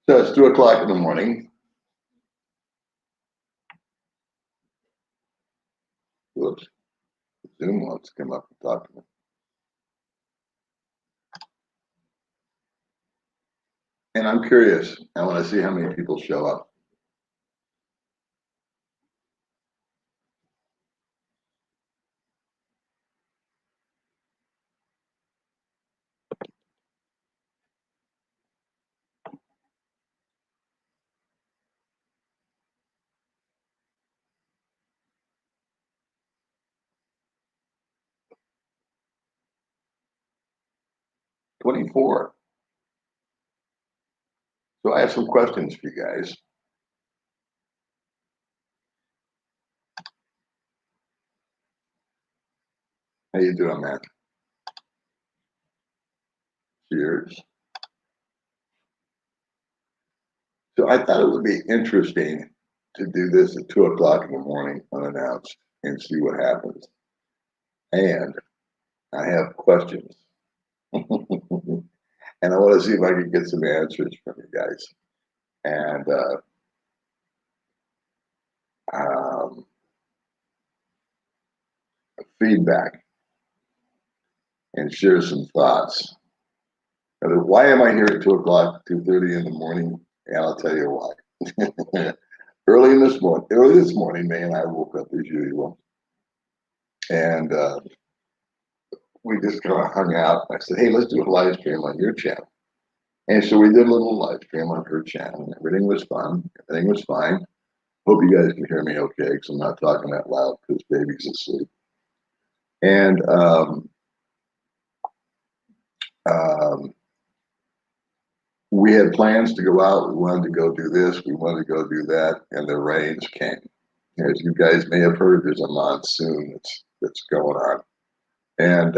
So it's 2 o'clock in the morning. Whoops. Zoom wants to come up and talk to me. And I'm curious. I want to see how many people show up. $24. So I have some questions for you guys. How you doing, man? Cheers. So I thought it would be interesting to do this at 2 o'clock in the morning unannounced and see what happens. And I have questions. And I want to see if I can get some answers from you guys. And feedback and share some thoughts. Why am I here at 2 o'clock, 2:30 in the morning? And I'll tell you why. Early this morning, May and I woke up as usual. And we just kind of hung out. I said, hey, let's do a live stream on your channel. And so we did a little live stream on her channel. And everything was fun. Everything was fine. Hope you guys can hear me okay, because I'm not talking that loud because baby's asleep. And we had plans to go out. We wanted to go do this. We wanted to go do that. And the rains came. As you guys may have heard, there's a monsoon that's going on. And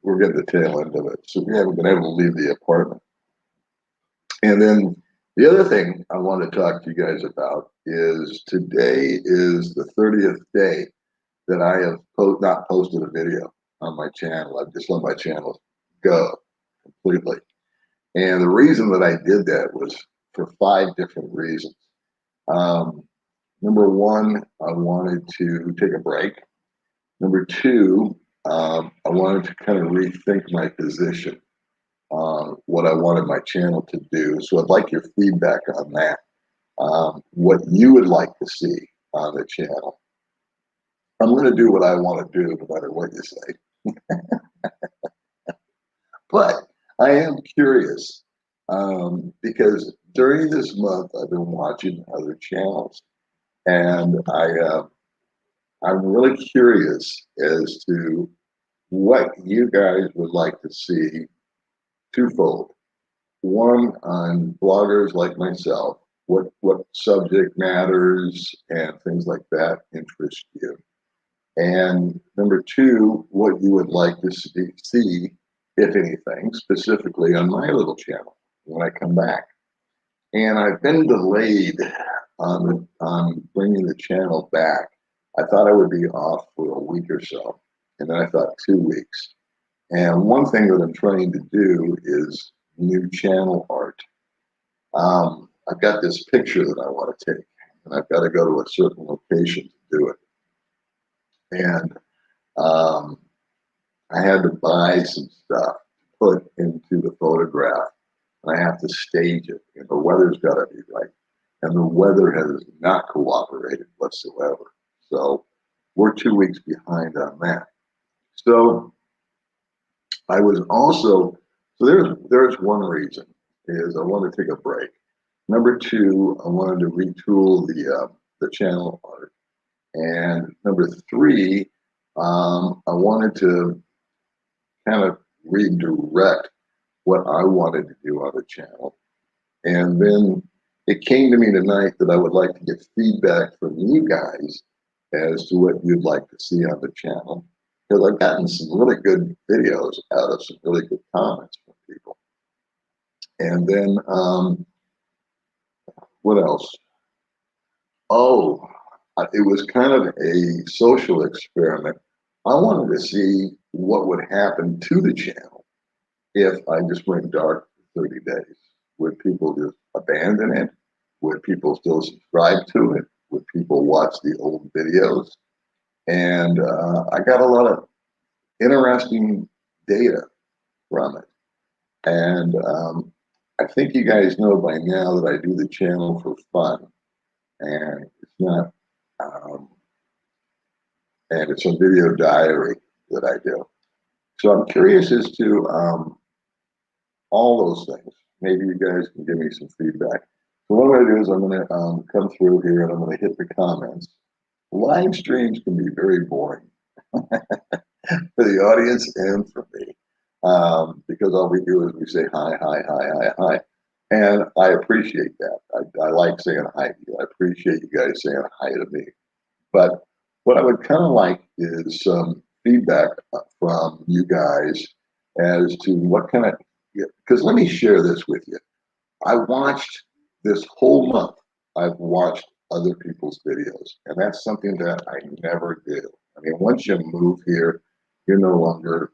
we're getting the tail end of it. So we haven't been able to leave the apartment. And then the other thing I want to talk to you guys about is today is the 30th day that I have not posted a video on my channel. I've just let my channel go completely. And the reason that I did that was for 5 different reasons. Number one, I wanted to take a break. Number two, I wanted to kind of rethink my position on what I wanted my channel to do. So I'd like your feedback on that. What you would like to see on the channel. I'm going to do what I want to do no matter what you say. But I am curious because during this month I've been watching other channels, and I'm really curious as to what you guys would like to see twofold. One, on bloggers like myself, what subject matters and things like that interest you. And number two, what you would like to see, if anything, specifically on my little channel when I come back. And I've been delayed on bringing the channel back. I thought I would be off for a week or so, and then I thought 2 weeks. And one thing that I'm trying to do is new channel art. I've got this picture that I want to take, and I've got to go to a certain location to do it. And I had to buy some stuff to put into the photograph, and I have to stage it. And the weather's got to be right, and the weather has not cooperated whatsoever. So we're 2 weeks behind on that. So I was also, so there's one reason is I want to take a break. Number two, I wanted to retool the channel art. And number three, I wanted to kind of redirect what I wanted to do on the channel. And then it came to me tonight that I would like to get feedback from you guys as to what you'd like to see on the channel. Because I've gotten some really good videos out of some really good comments from people. And then, what else? Oh, it was kind of a social experiment. I wanted to see what would happen to the channel if I just went dark for 30 days. Would people just abandon it? Would people still subscribe to it? Would people watch the old videos? And I got a lot of interesting data from it. And I think you guys know by now that I do the channel for fun, and it's not, and it's a video diary that I do. So I'm curious as to all those things. Maybe you guys can give me some feedback. So what I'm going to do is I'm going to come through here and I'm going to hit the comments. Live streams can be very boring for the audience and for me, because all we do is we say hi, hi, hi, hi, hi. And I appreciate that. I like saying hi to you. I appreciate you guys saying hi to me. But what I would kind of like is some feedback from you guys as to what kind of, because let me share this with you. I watched this whole month, I've watched other people's videos, and that's something that I never do. I mean, once you move here, you're no longer,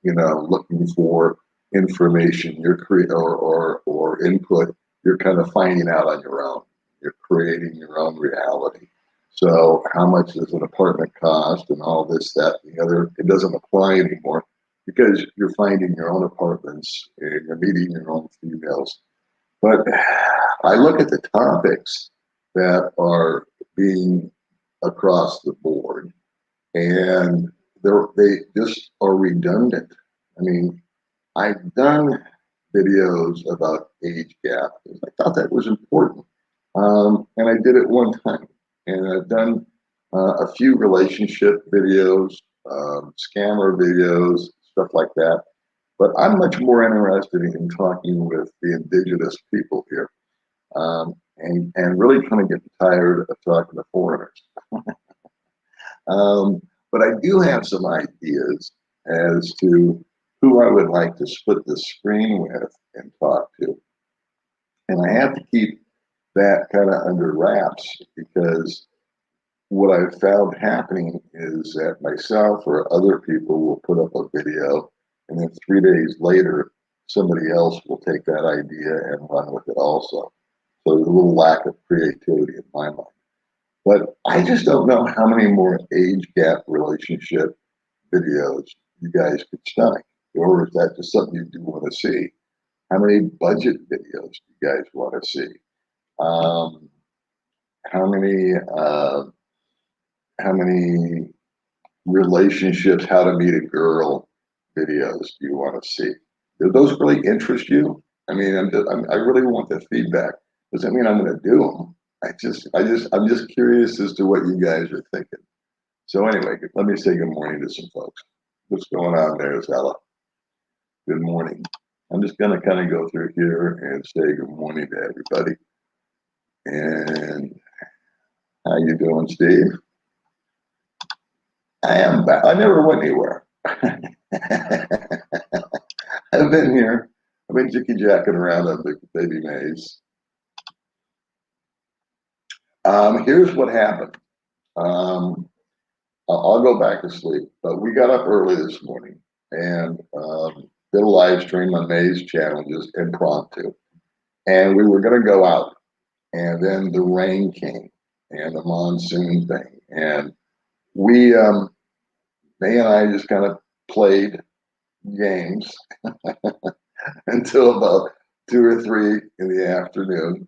looking for information, or input. You're kind of finding out on your own. You're creating your own reality. So how much does an apartment cost and all this, that, and the other, it doesn't apply anymore because you're finding your own apartments and you're meeting your own females. But I look at the topics that are being across the board, and they just are redundant. I mean, I've done videos about age gap. I thought that was important, and I did it one time. And I've done a few relationship videos, scammer videos, stuff like that. But I'm much more interested in talking with the indigenous people here, and really kind of getting tired of talking to foreigners. But I do have some ideas as to who I would like to split the screen with and talk to. And I have to keep that kind of under wraps because what I've found happening is that myself or other people will put up a video, and then 3 days later, somebody else will take that idea and run with it also. So there's a little lack of creativity in my mind. But I just don't know how many more age gap relationship videos you guys could stomach, or is that just something you do want to see? How many budget videos do you guys want to see? How many? How many relationships, how to meet a girl videos do you want to see? Do those really interest you? I mean, I really want the feedback. Doesn't mean I'm going to do them. I'm just curious as to what you guys are thinking. So anyway, let me say good morning to some folks. What's going on there, Zella? Good morning. I'm just going to kind of go through here and say good morning to everybody. And how you doing, Steve? I am back. I never went anywhere. I've been here. I've been jicky-jacking around on the baby maze. Here's what happened. I'll go back to sleep, but we got up early this morning and did a live stream on Maze channel, just impromptu. And we were going to go out, and then the rain came and the monsoon thing. And we, May and I just kind of played games until about 2 or 3 in the afternoon.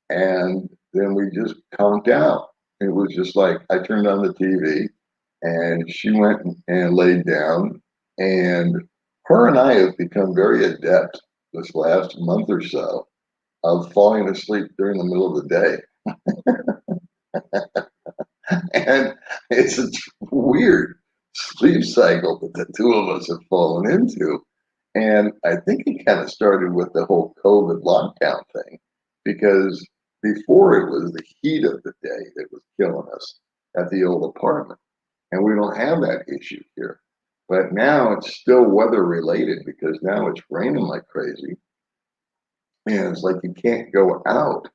And then we just conked out. It was just like I turned on the TV and she went and laid down. And her and I have become very adept this last month or so of falling asleep during the middle of the day. And it's a weird sleep cycle that the two of us have fallen into. And I think it kind of started with the whole COVID lockdown thing, because before it was the heat of the day that was killing us at the old apartment. And we don't have that issue here. But now it's still weather related because now it's raining like crazy. And it's like you can't go out.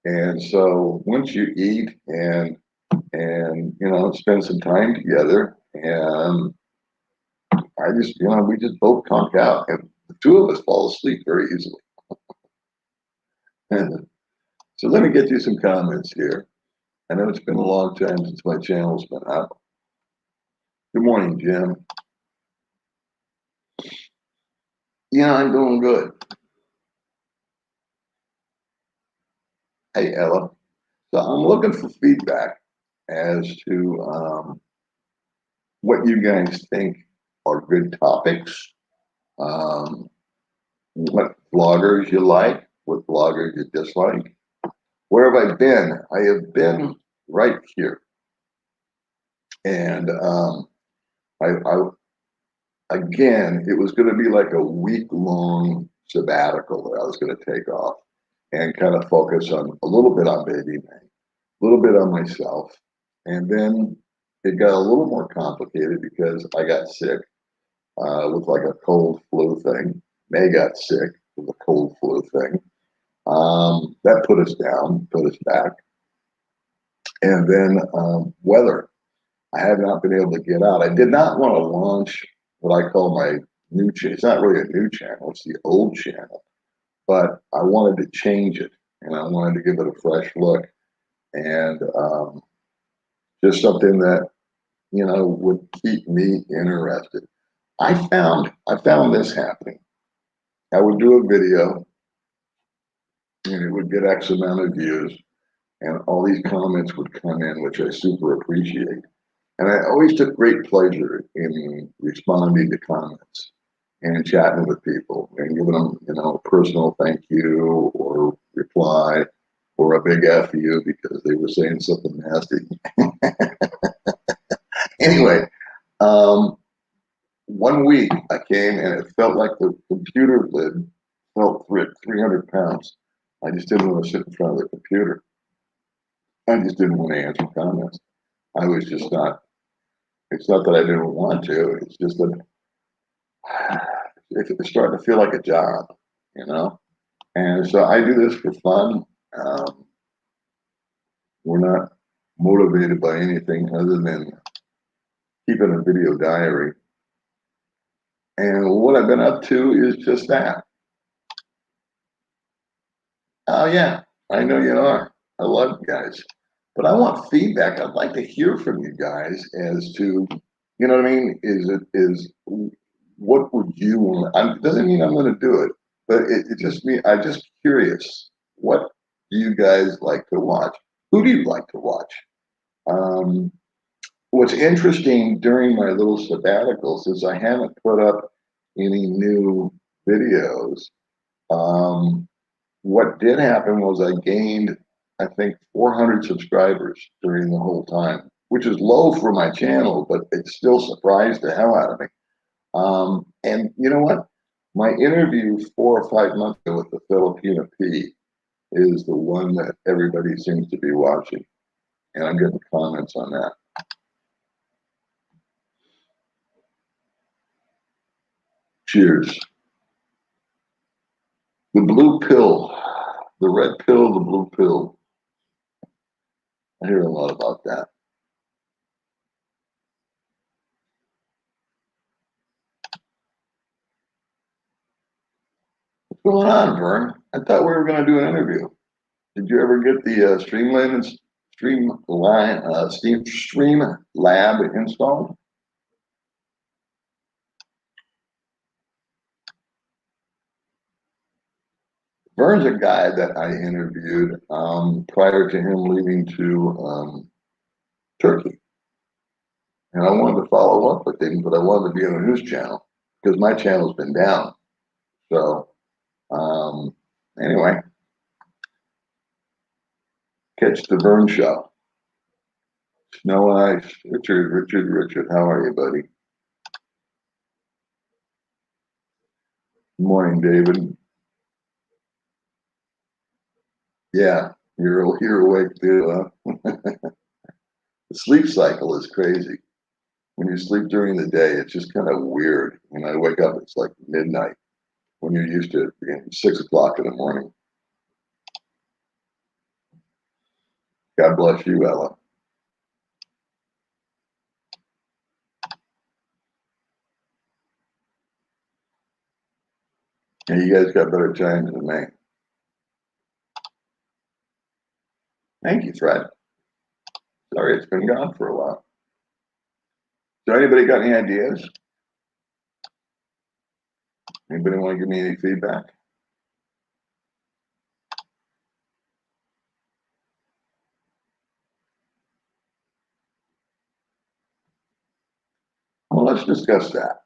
And so once you eat and spend some time together, and I just we just both conk out, and the two of us fall asleep very easily. So let me get you some comments here. I know it's been a long time since my channel's been up. Good morning, Jim. Yeah, I'm doing good. Hey, Ella. So I'm looking for feedback as to what you guys think are good topics, um, what bloggers you like, what bloggers you dislike. Where have I been? I have been right here. And I again, it was going to be like a week-long sabbatical that I was going to take off and kind of focus on a little bit on baby May, a little bit on myself. And then it got a little more complicated because I got sick with like a cold flu thing. May got sick with a cold flu thing. That put us down, put us back. And then weather. I have not been able to get out. I did not want to launch what I call my new channel. It's not really a new channel, it's the old channel. But I wanted to change it and I wanted to give it a fresh look and just something that, you know, would keep me interested. I found this happening. I would do a video and it would get X amount of views and all these comments would come in, which I super appreciate. And I always took great pleasure in responding to comments and chatting with people and giving them, you know, a personal thank you or reply or a big F you because they were saying something nasty. Anyway, um, one week I came and it felt like the computer lid felt 300 pounds. I just didn't want to sit in front of the computer. I just didn't want to answer comments. I was just not, it's not that I didn't want to, it's just that it's starting to feel like a job, you know? And so I do this for fun. Um, we're not motivated by anything other than keeping a video diary. And what I've been up to is just that. Oh, yeah, I know you are. I love you guys. But I want feedback. I'd like to hear from you guys as to, you know what I mean? What would you want? It doesn't mean I'm going to do it, but it just means I'm just curious. What do you guys like to watch? Who do you like to watch? Um, what's interesting during my little sabbaticals is I haven't put up any new videos. Um, what did happen was I gained, I think, 400 subscribers during the whole time, which is low for my channel, but it still surprised the hell out of me. And you know what? My interview 4 or 5 months ago with the Filipino P is the one that everybody seems to be watching. And I'm getting comments on that. Cheers. The blue pill, the red pill, the blue pill. I hear a lot about that. What's going on, Vern? I thought we were going to do an interview. Did you ever get the Stream Lab installed? Vern's a guy that I interviewed prior to him leaving to Turkey. And I wanted to follow up with him, but I wanted to be on a news channel because my channel's been down. So anyway, catch the Vern show. Snow Ice, Richard, how are you, buddy? Good morning, David. Yeah, you're awake too, huh? The sleep cycle is crazy. When you sleep during the day, it's just kind of weird. When I wake up, it's like midnight when you're used to it being 6 o'clock in the morning. God bless you, Ella. And you guys got better times than me. Thank you, Fred. Sorry, it's been gone for a while. So anybody got any ideas? Anybody want to give me any feedback? Well, let's discuss that.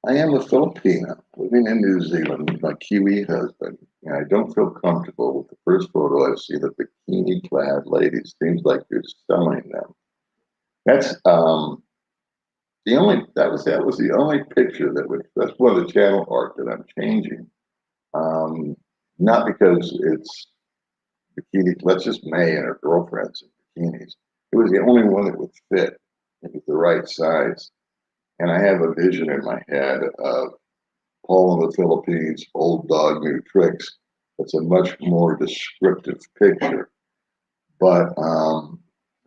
I am a Filipino living in New Zealand with my Kiwi husband, and I don't feel comfortable with the first photo I see of bikini-clad ladies. Seems like you're selling them. That's that was the only picture that's one of the channel art that I'm changing. Not because it's bikini. That's just May and her girlfriends in bikinis. It was the only one that would fit. It was the right size. And I have a vision in my head of Paul in the Philippines, old dog, new tricks. It's a much more descriptive picture. But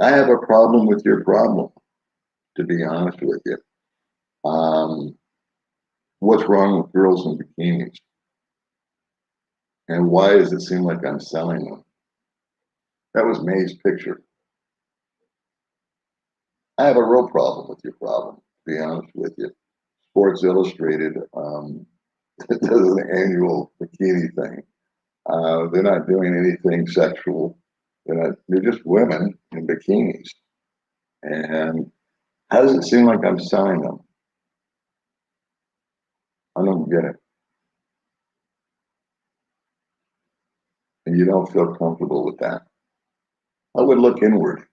I have a problem with your problem, to be honest with you. What's wrong with girls in bikinis? And why does it seem like I'm selling them? That was May's picture. I have a real problem with your problem, to be honest with you. Sports Illustrated does an annual bikini thing. They're not doing anything sexual. They're just women in bikinis. And how does it seem like I'm selling them? I don't get it. And you don't feel comfortable with that. I would look inward.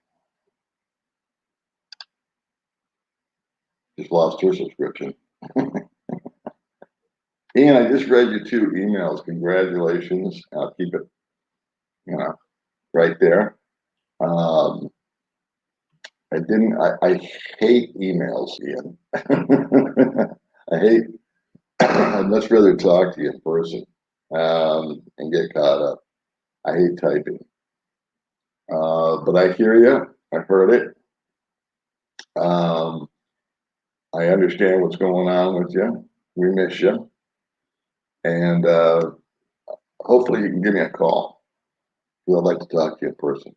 Just lost her subscription. Ian, I just read your 2 emails. Congratulations. I'll keep it, right there. I hate emails, Ian. I'd much rather talk to you in person and get caught up. I hate typing. But I hear you. I heard it. I understand what's going on with you. We miss you. And hopefully you can give me a call. I'd like to talk to you in person.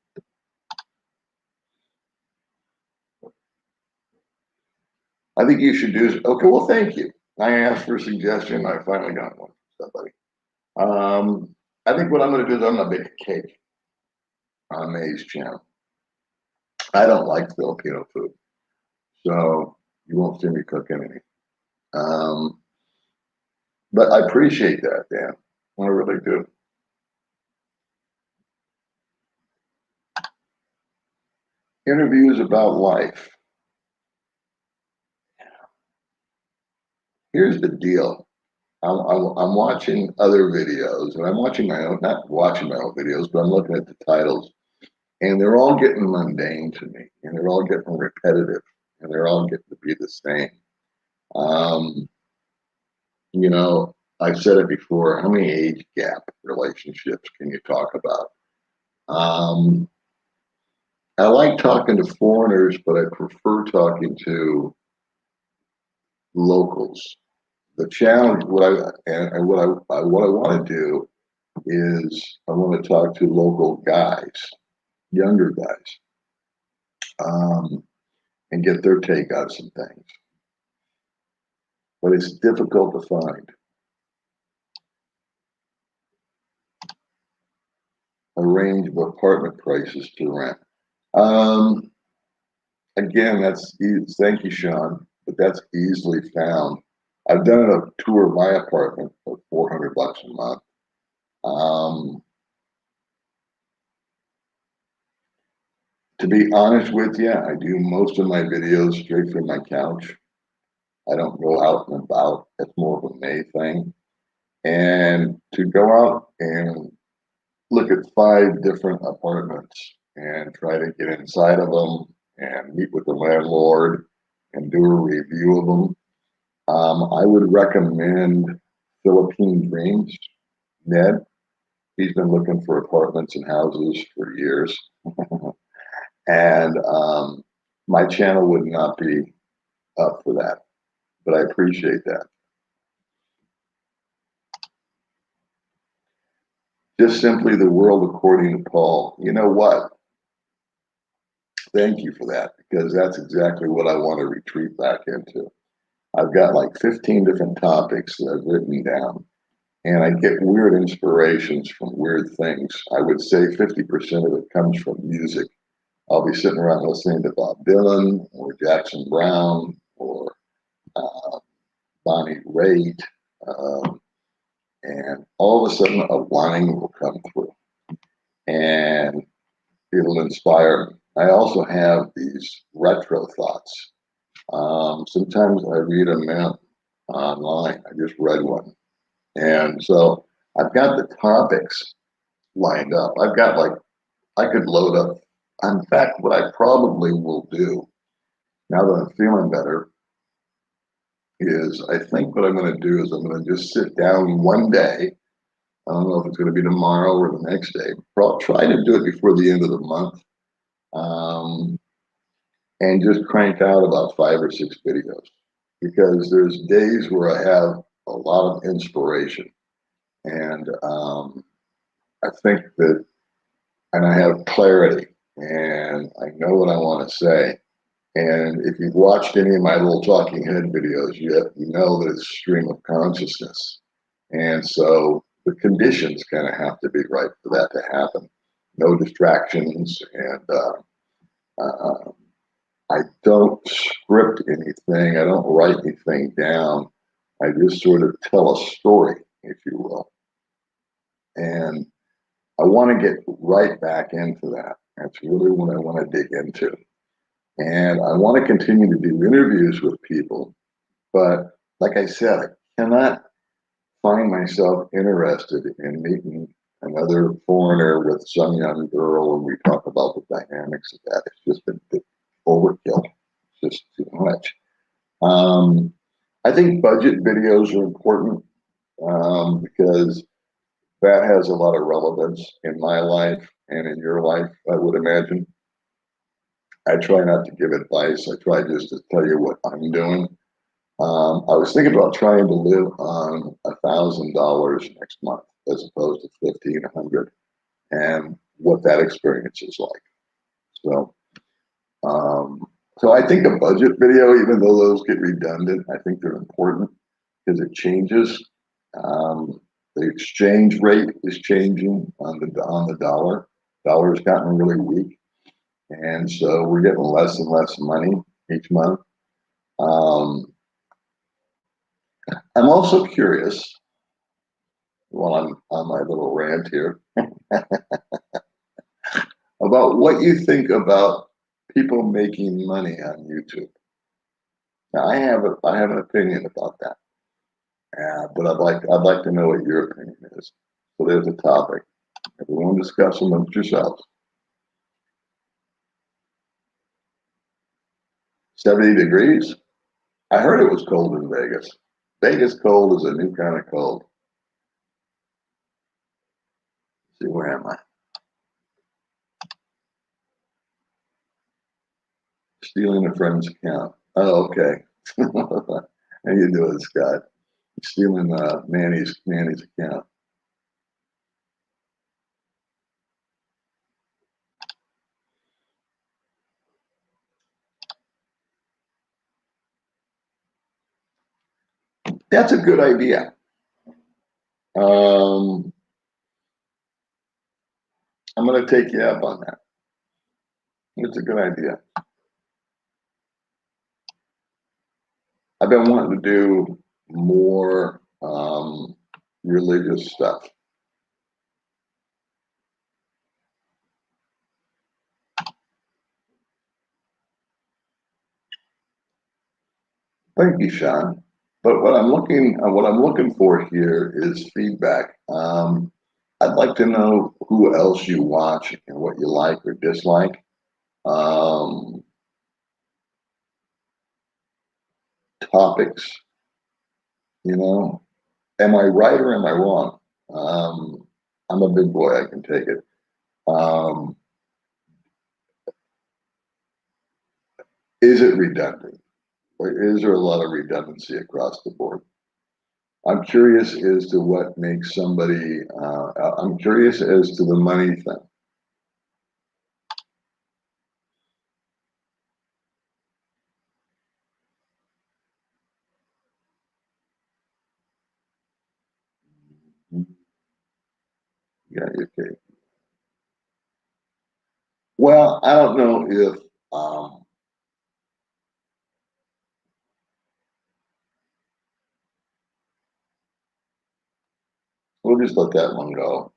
I think you should do. Okay, well, thank you. I asked for a suggestion. I finally got one from somebody. I think what I'm going to do is I'm going to make a cake on May's channel. I don't like Filipino food, so you won't see me cooking any. But I appreciate that, Dan. I really do. Interviews about life. Here's the deal. I'm watching other videos, and I'm watching my own, not watching my own videos, but I'm looking at the titles, and they're all getting mundane to me, and they're all getting repetitive, and they're all getting to be the same. I've said it before, how many age gap relationships can you talk about? I like talking to foreigners, but I prefer talking to locals. The challenge, what I want to do is I want to talk to local guys, younger guys, and get their take on some things. But it's difficult to find. A range of apartment prices to rent. Again, thank you, Sean, but that's easily found. I've done a tour of my apartment for $400 a month. To be honest with you, I do most of my videos straight from my couch. I don't go out and about. That's more of a May thing. And to go out and look at 5 different apartments and try to get inside of them and meet with the landlord and do a review of them. I would recommend Philippine Dreams, Ned. He's been looking for apartments and houses for years. And my channel would not be up for that, but I appreciate that. just simply the world according to Paul. You know what? Thank you for that, because that's exactly what I want to retreat back into. I've got like 15 different topics that I've written down, and I get weird inspirations from weird things. I would say 50% of it comes from music. I'll be sitting around listening to Bob Dylan or Jackson Brown or uh, Bonnie Raitt, um, and all of a sudden a line will come through and it'll inspire me. I also have these retro thoughts. Sometimes I read them out online. I just read one. And so I've got the topics lined up. I've got like, I could load up. In fact, what I probably will do now that I'm feeling better is I think what I'm going to do is I'm going to just sit down one day. I don't know if it's going to be tomorrow or the next day. But I'll try to do it before the end of the month, and just crank out about 5 or 6 videos, because there's days where I have a lot of inspiration, and I think that, and I have clarity, and I know what I want to say. And if you've watched any of my little talking head videos, you know that it's stream of consciousness. And so the conditions kind of have to be right for that to happen. No distractions. And uh, I don't script anything. I don't write anything down. I just sort of tell a story, if you will. And I want to get right back into that. That's really what I want to dig into. And I want to continue to do interviews with people. But like I said, I cannot find myself interested in meeting another foreigner with some young girl and we talk about the dynamics of that. It's just been overkill. It's just too much. I think budget videos are important, because that has a lot of relevance in my life and in your life, I would imagine. I try not to give advice. I try just to tell you what I'm doing. I was thinking about trying to live on $1,000 next month as opposed to 1,500, and what that experience is like. So, so I think a budget video, even though those get redundant, I think they're important because it changes. The exchange rate is changing on the dollar. Dollar's gotten really weak, and so we're getting less and less money each month. Um, I'm also curious, while I'm on my little rant here, about what you think about people making money on YouTube. Now, I have an opinion about that, but I'd like to know what your opinion is. So there's a topic. Everyone discuss amongst yourselves. 70 degrees. I heard it was cold in Vegas. Vegas cold is a new kind of cold. Let's see, where am I? Stealing a friend's account. Oh, okay. How you doing, Scott? Stealing Manny's account. That's a good idea. I'm going to take you up on that. It's a good idea. I've been wanting to do more religious stuff. Thank you, Sean. But what I'm looking for here is feedback. I'd like to know who else you watch and what you like or dislike. Um, Topics, you know, am I right or am I wrong? I'm a big boy, I can take it. Um, is it redundant? Or is there a lot of redundancy across the board? I'm curious as to what makes somebody, I'm curious as to the money thing. Yeah, okay. Well, I don't know if, we'll just let that one go.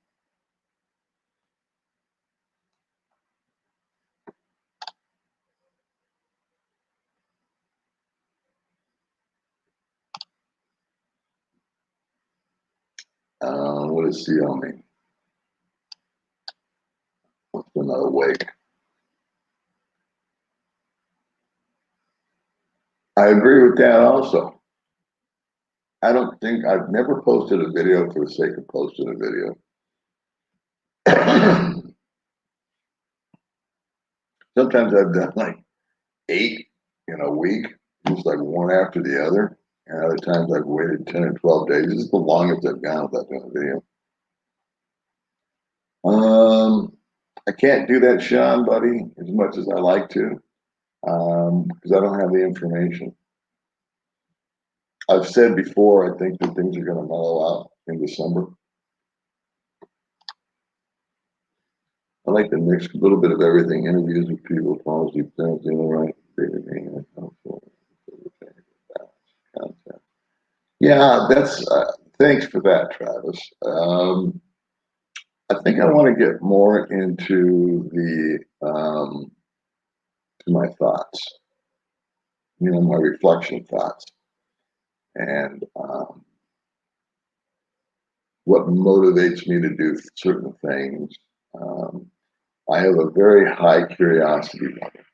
What does CO mean? What's another wake? I agree with that also. I don't think I've never posted a video for the sake of posting a video. Sometimes I've done like 8 in a week, just like one after the other. And other times I've waited 10 or 12 days. This is the longest I've gone without doing a video. I can't do that, Sean, buddy, as much as I like to, because I don't have the information. I've said before, I think that things are going to mellow out in December. I like to mix a little bit of everything, interviews with people, policy, things, you know, right? Content. Yeah, that's, thanks for that, Travis. I think I want to get more into the, to my thoughts, you know, my reflection thoughts, and what motivates me to do certain things. Um, I have a very high curiosity level,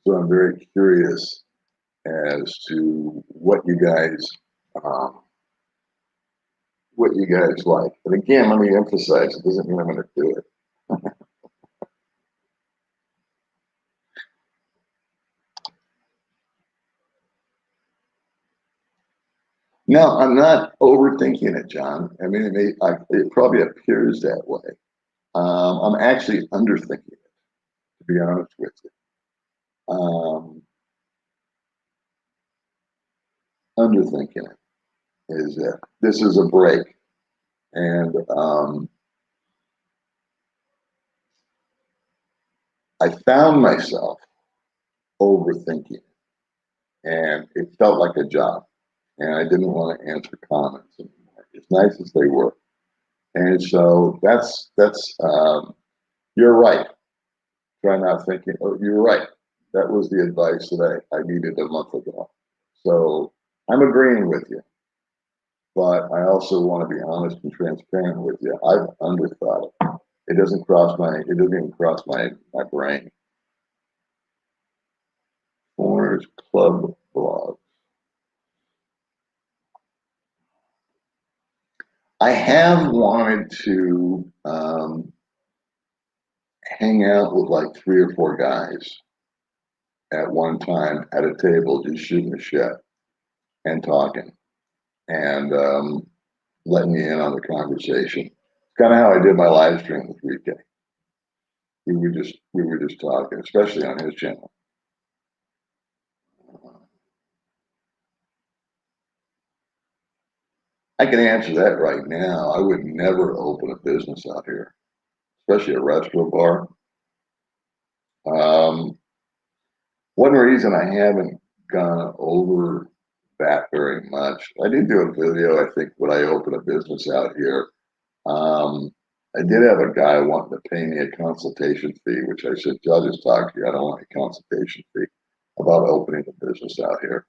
so I'm very curious as to um, what you guys like. But again, let me emphasize, it doesn't mean I'm going to do it. No, I'm not overthinking it, John. I mean, it probably appears that way. I'm actually underthinking it, to be honest with you. Underthinking it is that this is a break, and I found myself overthinking, and it felt like a job, and I didn't want to answer comments anymore, as nice as they were. And so that's you're right. Try not thinking. Oh, you're right. That was the advice that I needed a month ago. So I'm agreeing with you, but I also want to be honest and transparent with you. I've underthought it. It doesn't even cross my brain. Foreigners Club blog. I have wanted to hang out with like 3 or 4 guys at one time at a table, just shooting the shit and talking, and letting me in on the conversation. It's kind of how I did my live stream with Rika. We were just talking, especially on his channel. I can answer that right now. I would never open a business out here, especially a restaurant bar. Um, One reason I haven't gone over that very much, I did do a video, I think, when I opened a business out here. Um, I did have a guy wanting to pay me a consultation fee, which I said, I'll just talk to you. I don't want a consultation fee about opening a business out here.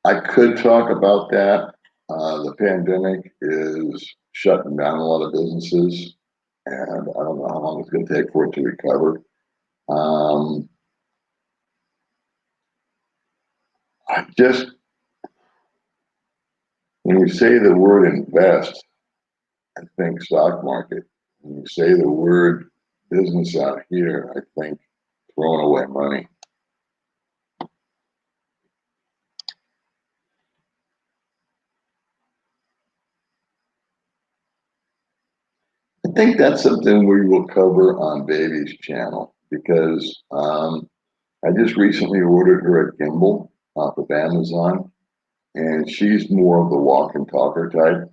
I could talk about that. The pandemic is shutting down a lot of businesses, and I don't know how long it's going to take for it to recover. Um, I just, when you say the word invest, I think stock market. When you say the word business out here, I think throwing away money. think that's something we will cover on Baby's channel, because I just recently ordered her a gimbal off of Amazon, and she's more of the walk and talker type.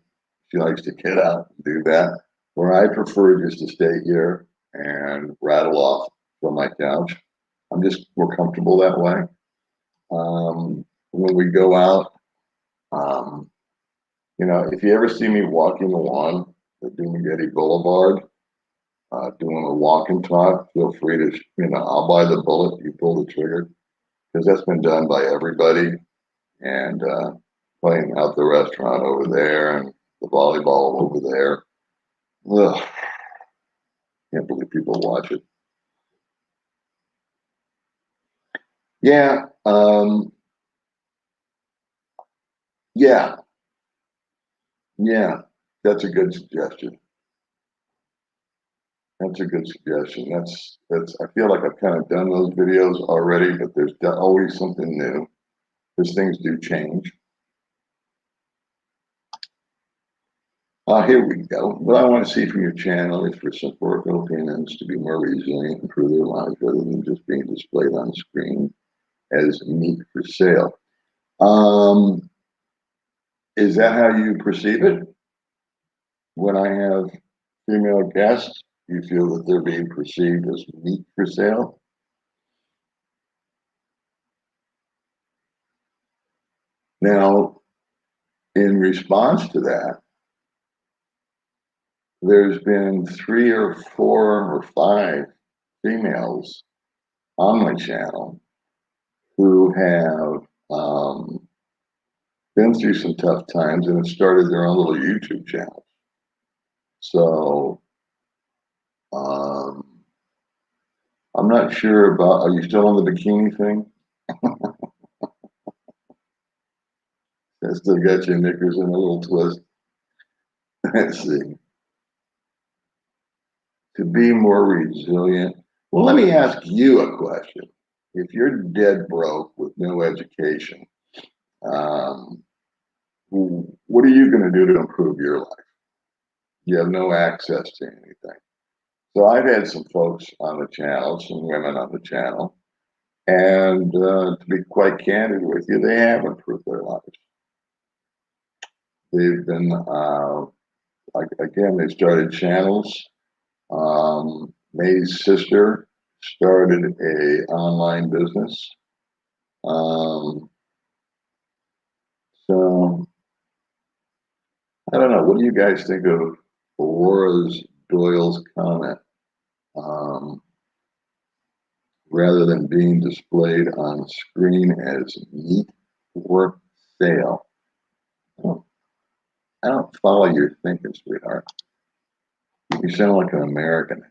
She likes to get out and do that, where I prefer just to stay here and rattle off from my couch. I'm just more comfortable that way. When we go out, um, if you ever see me walking along the Dumagetti Boulevard, doing a walk and talk, feel free to, I'll buy the bullet, you pull the trigger, because that's been done by everybody. And playing out the restaurant over there and the volleyball over there. Ugh, can't believe people watch it. Yeah, yeah, yeah. That's a good suggestion. That's a good suggestion. That's. I feel like I've kind of done those videos already, but there's always something new, because things do change. Here we go. What I want to see from your channel is for support Philippines to be more resilient, improve their lives rather than just being displayed on screen as meat for sale. Is that how you perceive it? When I have female guests, you feel that they're being perceived as meat for sale? Now, in response to that, there's been 3 or 4 or 5 females on my channel who have been through some tough times and have started their own little YouTube channel. So I'm not sure about, are you still on the bikini thing? I still got your knickers in a little twist. Let's see. To be more resilient. Well, let me ask you a question. If you're dead broke with no education, um, what are you going to do to improve your life? You have no access to anything. So I've had some folks on the channel, some women on the channel, and to be quite candid with you, they have improved their lives. They've been, again, they started channels. May's sister started a online business. So I don't know. What do you guys think of Aurora's Doyle's comment? Rather than being displayed on screen as meat for sale. I don't follow your thinking, sweetheart. You sound like an American.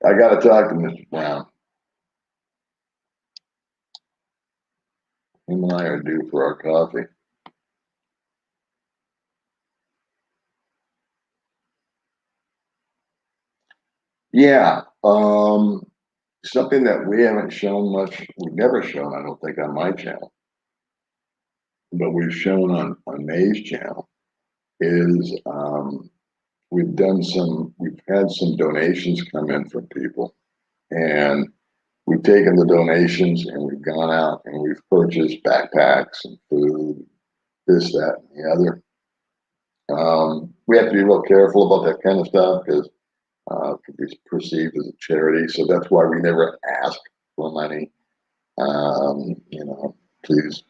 I got to talk to Mr. Brown. Him and I are due for our coffee. Yeah, something that we haven't shown much, we've never shown, I don't think, on my channel, but we've shown on May's channel, is we've had some donations come in from people, and we've taken the donations and we've gone out and we've purchased backpacks and food, this, that, and the other. We have to be real careful about that kind of stuff, because it could be perceived as a charity. So that's why we never ask for money. Please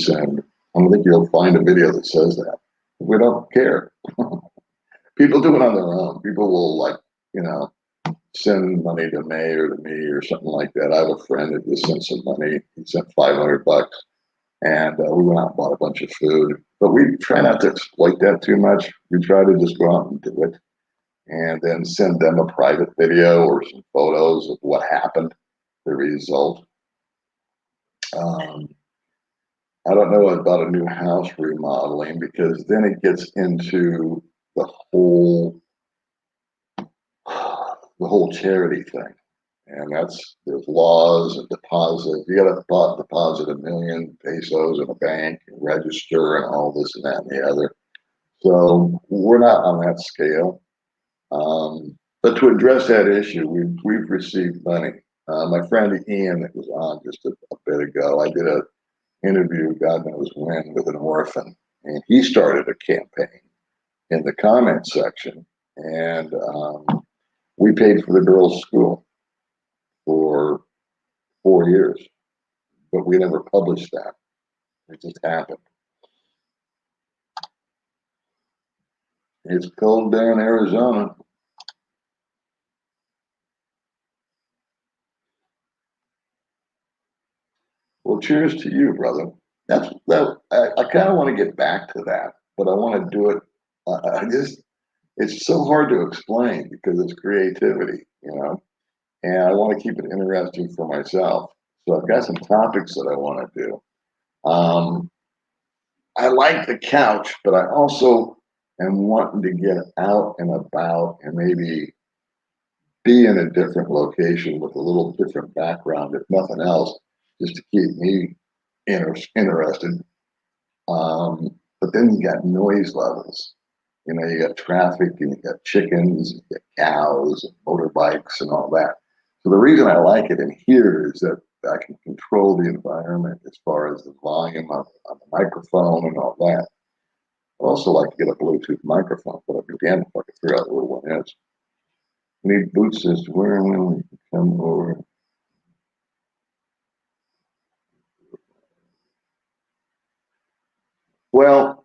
send. I don't think you'll find a video that says that. We don't care. People do it on their own. People will, send money to May or to me or something like that. I have a friend that just sent some money. He sent $500, and we went out and bought a bunch of food. But we try not to exploit that too much. We try to just go out and do it, and then send them a private video or some photos of what happened, the result. I don't know about a new house remodeling, because then it gets into the whole charity thing, and there's laws and deposits. You got to deposit 1 million pesos in a bank and register and all this and that and the other. So we're not on that scale. But to address that issue, we've received money. My friend Ian that was on just a bit ago, I did a interview, God knows when, with an orphan, and he started a campaign in the comment section, and we paid for the girls' school for 4 years, but we never published that. It just happened. It's cold there in Arizona. Well, cheers to you, brother. That's that. I kind of want to get back to that, but I want to do it. I just, it's so hard to explain because it's creativity, and I want to keep it interesting for myself. So I've got some topics that I want to do. Um, I like the couch, but I also am wanting to get out and about and maybe be in a different location with a little different background, if nothing else, just to keep me interested. But then you got noise levels. You got traffic and you got chickens, you got cows, and motorbikes, and all that. So the reason I like it in here is that I can control the environment as far as the volume on the microphone and all that. I also like to get a Bluetooth microphone, but again, if I can figure out where one is. Need boots says where and when we can come over. Well,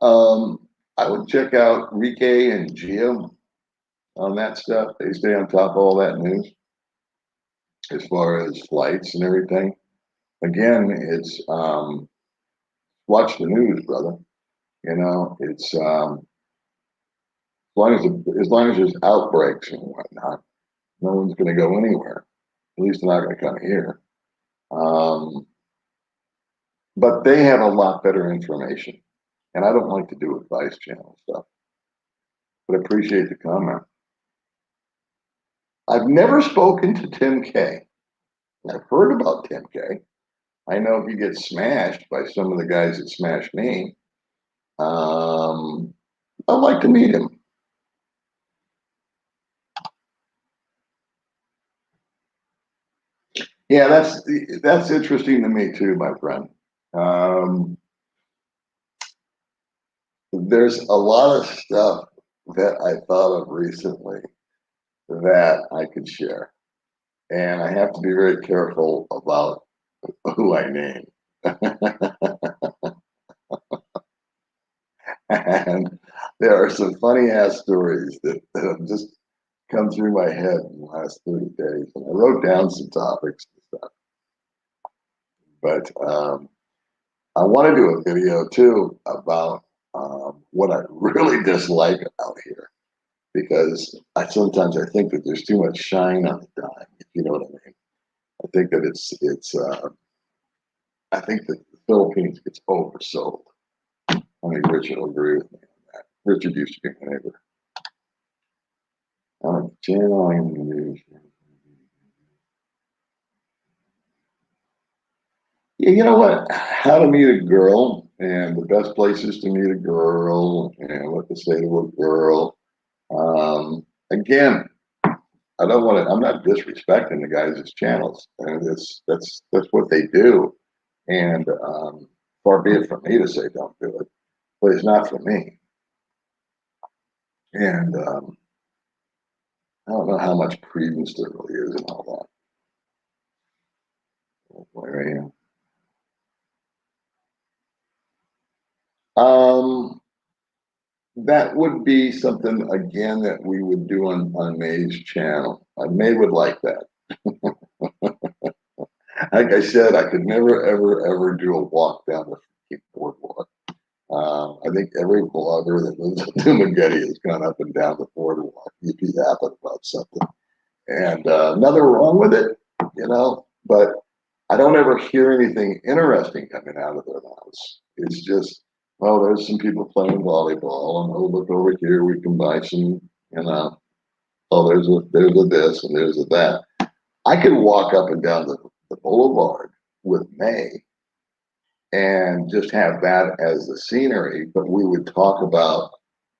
I would check out Rike and Gio on that stuff. They stay on top of all that news as far as flights and everything. Again, it's watch the news, brother. It's as long as there's outbreaks and whatnot, no one's going to go anywhere. At least they're not going to come here. Um, but they have a lot better information, and I don't like to do advice channel stuff. But I appreciate the comment. I've never spoken to Tim K. I've heard about Tim K. I know he gets smashed by some of the guys that smashed me. I'd like to meet him. Yeah, that's interesting to me too, my friend. Um, there's a lot of stuff that I thought of recently that I could share, and I have to be very careful about who I name. And there are some funny ass stories that have just come through my head in the last 30 days. And I wrote down some topics and stuff. But I want to do a video too about what I really dislike out here because I think that there's too much shine on the dime, if you know what I mean. I think that I think that the Philippines gets oversold. I think Richard will agree with me on that. Richard used to be my neighbor. Channeling the news. Yeah, you know what? How to meet a girl and the best places to meet a girl and what to say to a girl. Again, I don't want to. I'm not disrespecting the guys' channels, and that's what they do. And far be it from me to say don't do it, but it's not for me. And I don't know how much credence there really is in all that. Right here. That would be something again that we would do on May's channel. May would like that. Like I said, I could never ever ever do a walk down the boardwalk. I think every blogger that lives in Dumagetti has gone up and down the boardwalk. You'd be happy about something, and nothing wrong with it, But I don't ever hear anything interesting coming out of their mouths. It's just, oh, there's some people playing volleyball, and oh, look over here, we can buy some, oh, there's a this and there's a that. I could walk up and down the boulevard with May and just have that as the scenery, but we would talk about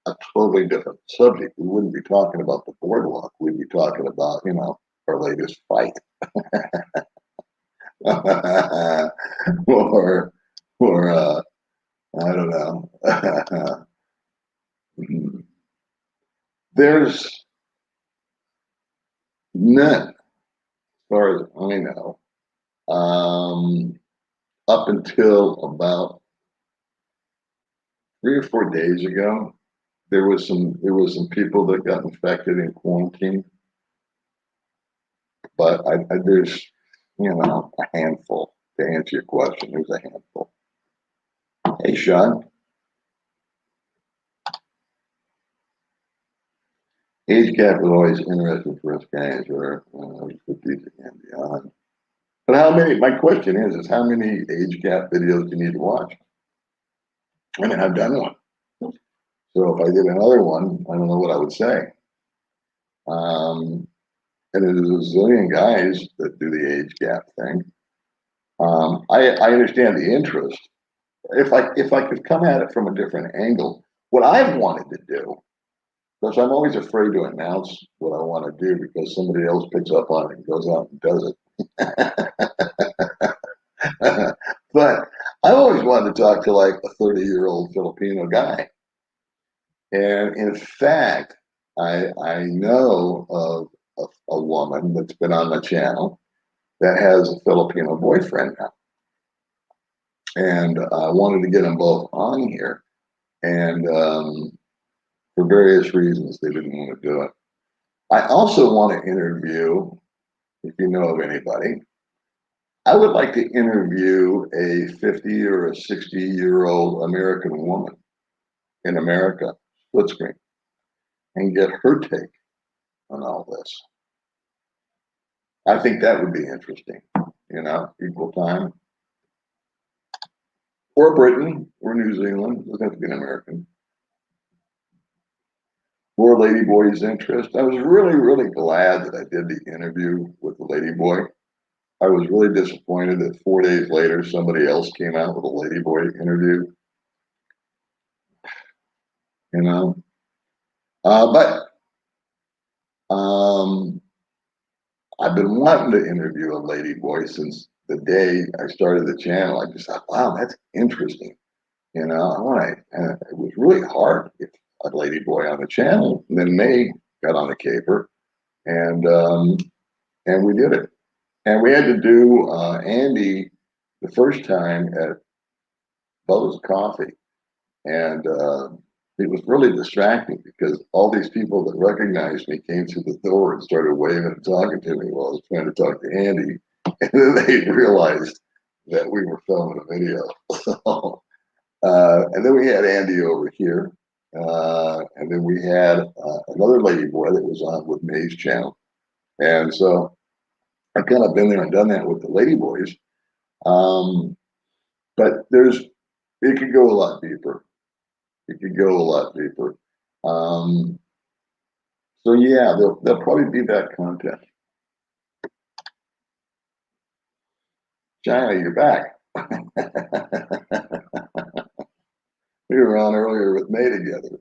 a totally different subject. We wouldn't be talking about the boardwalk. We'd be talking about, our latest fight. or, I don't know. There's none, as far as I know, up until about 3 or 4 days ago, there was some people that got infected in quarantine, but there's a handful. To answer your question, there's a handful. Hey, Sean. Age gap is always interesting for us guys, or 50s and beyond. But my question is how many age gap videos do you need to watch? I mean, I've done one. So if I did another one, I don't know what I would say. And there's a zillion guys that do the age gap thing. I understand the interest. If I could come at it from a different angle, what I've wanted to do, because I'm always afraid to announce what I want to do because somebody else picks up on it and goes out and does it. But I always wanted to talk to like a 30-year-old Filipino guy. And in fact, I know of a woman that's been on my channel that has a Filipino boyfriend now. And I wanted to get them both on here. And for various reasons, they didn't want to do it. I also want to interview, if you know of anybody, I would like to interview a 50 or a 60-year-old American woman in America, split screen, and get her take on all this. I think that would be interesting, equal time. Or Britain, or New Zealand, doesn't have to be an American. Or Ladyboy's interest. I was really, really glad that I did the interview with the Ladyboy. I was really disappointed that 4 days later, somebody else came out with a Ladyboy interview. But I've been wanting to interview a Ladyboy since the day I started the channel. I just thought, wow, that's interesting. It was really hard to get a Ladyboy on the channel. And then May got on the caper, and we did it. And we had to do Andy the first time at Bubba's Coffee, and it was really distracting because all these people that recognized me came through the door and started waving and talking to me while I was trying to talk to Andy, and then they realized that we were filming a video. And then we had Andy over here, and then we had another Ladyboy that was on with May's channel, and so I've kind of been there and done that with the Ladyboys. But it could go a lot deeper. It could go a lot deeper. So yeah, there'll probably be that content. China, you're back. We were on earlier with May together,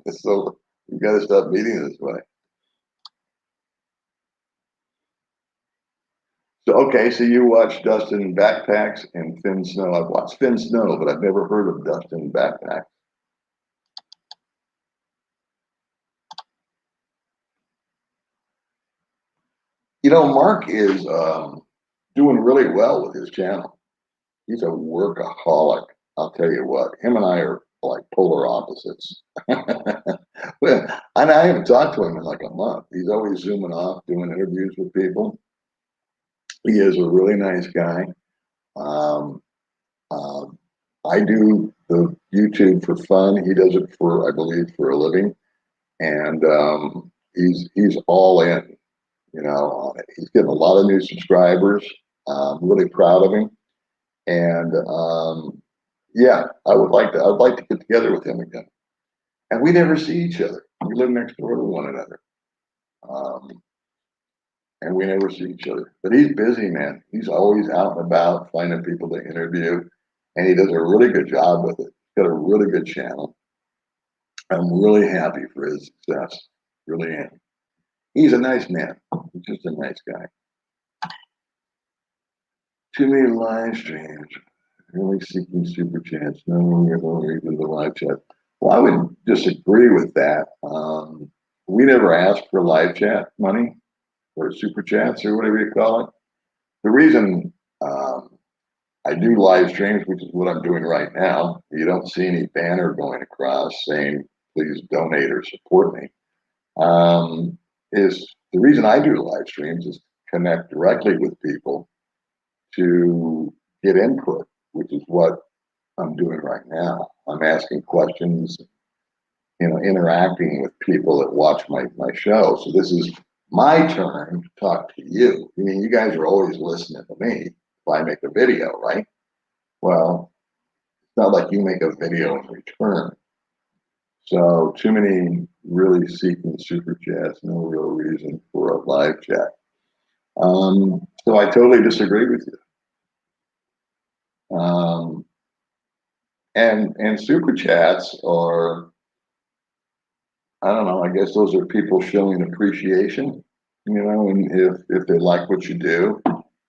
so we've got to stop meeting this way. So okay, so you watch Dustin Backpacks and Finn Snow. I've watched Finn Snow, but I've never heard of Dustin Backpacks. Mark is doing really well with his channel. He's a workaholic. I'll tell you what, him and I are like polar opposites. Well, and I haven't talked to him in like a month. He's always zooming off, doing interviews with people. He is a really nice guy. I do the YouTube for fun. He does it for, I believe, for a living. And he's all in, on it. He's getting a lot of new subscribers. I'm really proud of him. And yeah, I'd like to get together with him again. And we never see each other. We live next door to one another. And we never see each other. But he's busy, man. He's always out and about finding people to interview. And he does a really good job with it. He's got a really good channel. I'm really happy for his success. Really am. He's a nice man. He's just a nice guy. Too many live streams. Really seeking super chats. No longer even the live chat. Well, I would disagree with that. We never asked for live chat money or super chats or whatever you call it. The reason I do live streams, which is what I'm doing right now, you don't see any banner going across saying, please donate or support me. Is the reason I do live streams is connect directly with people to get input, which is what I'm doing right now. I'm asking questions, interacting with people that watch my show. So this is my turn to talk to you. I mean, you guys are always listening to me if I make a video, right? Well, it's not like you make a video in return. So too many really seeking super chats, no real reason for a live chat. So I totally disagree with you. And super chats are, I don't know, I guess those are people showing appreciation, and if they like what you do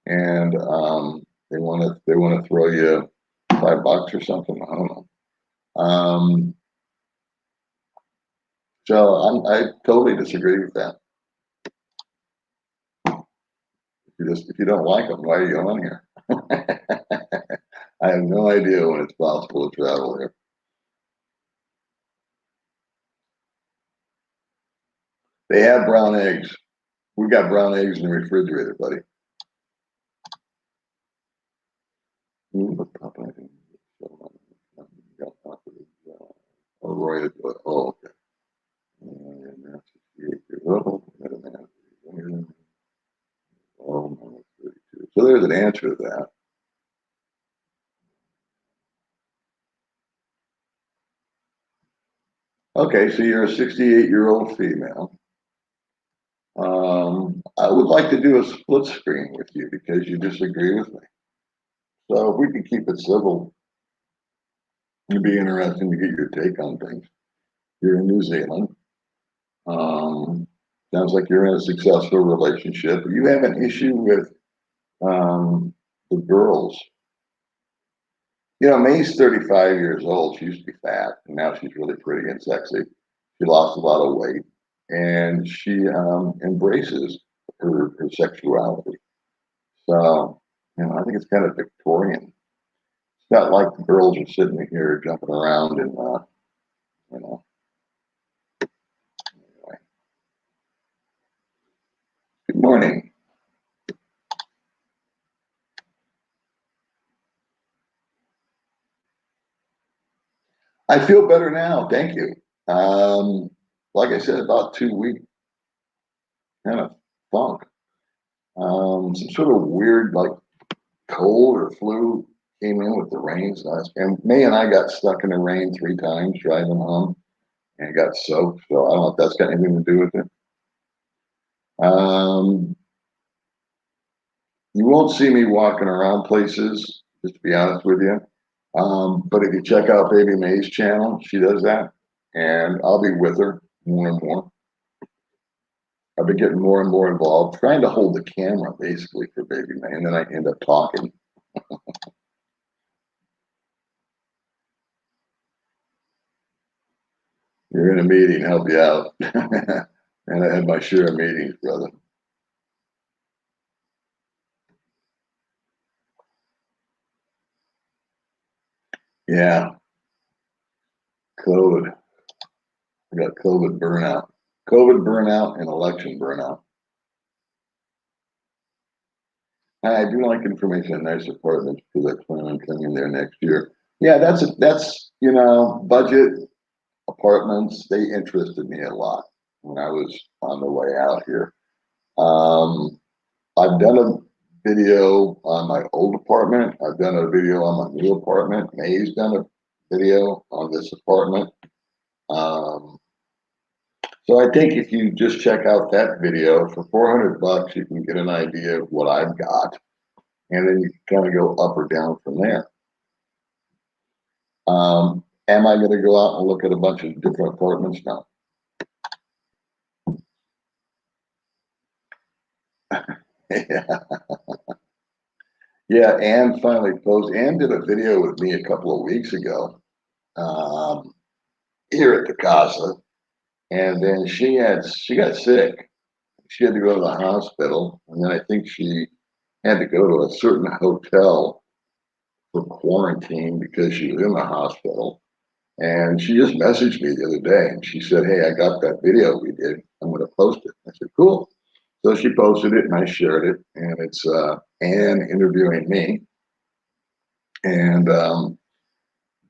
and they want to throw you $5 or something, I don't know. So I totally disagree with that. If you don't like them, why are you on here? I have no idea when it's possible to travel here. They have brown eggs. We got brown eggs in the refrigerator, buddy. Oh, Roy, oh, okay. So there's an answer to that. Okay, so you're a 68-year-old female. I would like to do a split screen with you because you disagree with me. So if we could keep it civil, it'd be interesting to get your take on things. You're in New Zealand. Sounds like you're in a successful relationship. You have an issue with the girls. May's 35 years old. She used to be fat, and now she's really pretty and sexy. She lost a lot of weight, and she embraces her sexuality. So, I think it's kind of Victorian. It's not like the girls are sitting here jumping around and, anyway. Good morning. I feel better now. Thank you. Like I said, about 2 weeks, kind of funk. Some sort of weird, like cold or flu came in with the rains and May and I got stuck in the rain 3 times driving home and got soaked. So I don't know if that's got anything to do with it. You won't see me walking around places, just to be honest with you. But if you check out Baby May's channel, she does that, and I'll be with her more and more. I've been getting more and more involved, trying to hold the camera basically for Baby May, and then I end up talking. You're in a meeting, help you out. And I had my share of meetings, brother. Yeah, COVID. I got COVID burnout. COVID burnout and election burnout. I do like information on nice apartments because I plan on coming there next year. Yeah, that's budget apartments. They interested me a lot when I was on the way out here. I've done a video on my old apartment. I've done a video on my new apartment. May's done a video on this apartment. So I think if you just check out that video for $400, you can get an idea of what I've got, and then you can kind of go up or down from there. Am I going to go out and look at a bunch of different apartments now? Yeah. Yeah, Ann finally posted. Ann did a video with me a couple of weeks ago um, here at the casa, and then she got sick. She had to go to the hospital, and then I think she had to go to a certain hotel for quarantine because she was in the hospital. And she just messaged me the other day, and she said, "Hey, I got that video we did. I'm going to post it." I said, "Cool." So she posted it, and I shared it, and it's Ann interviewing me. And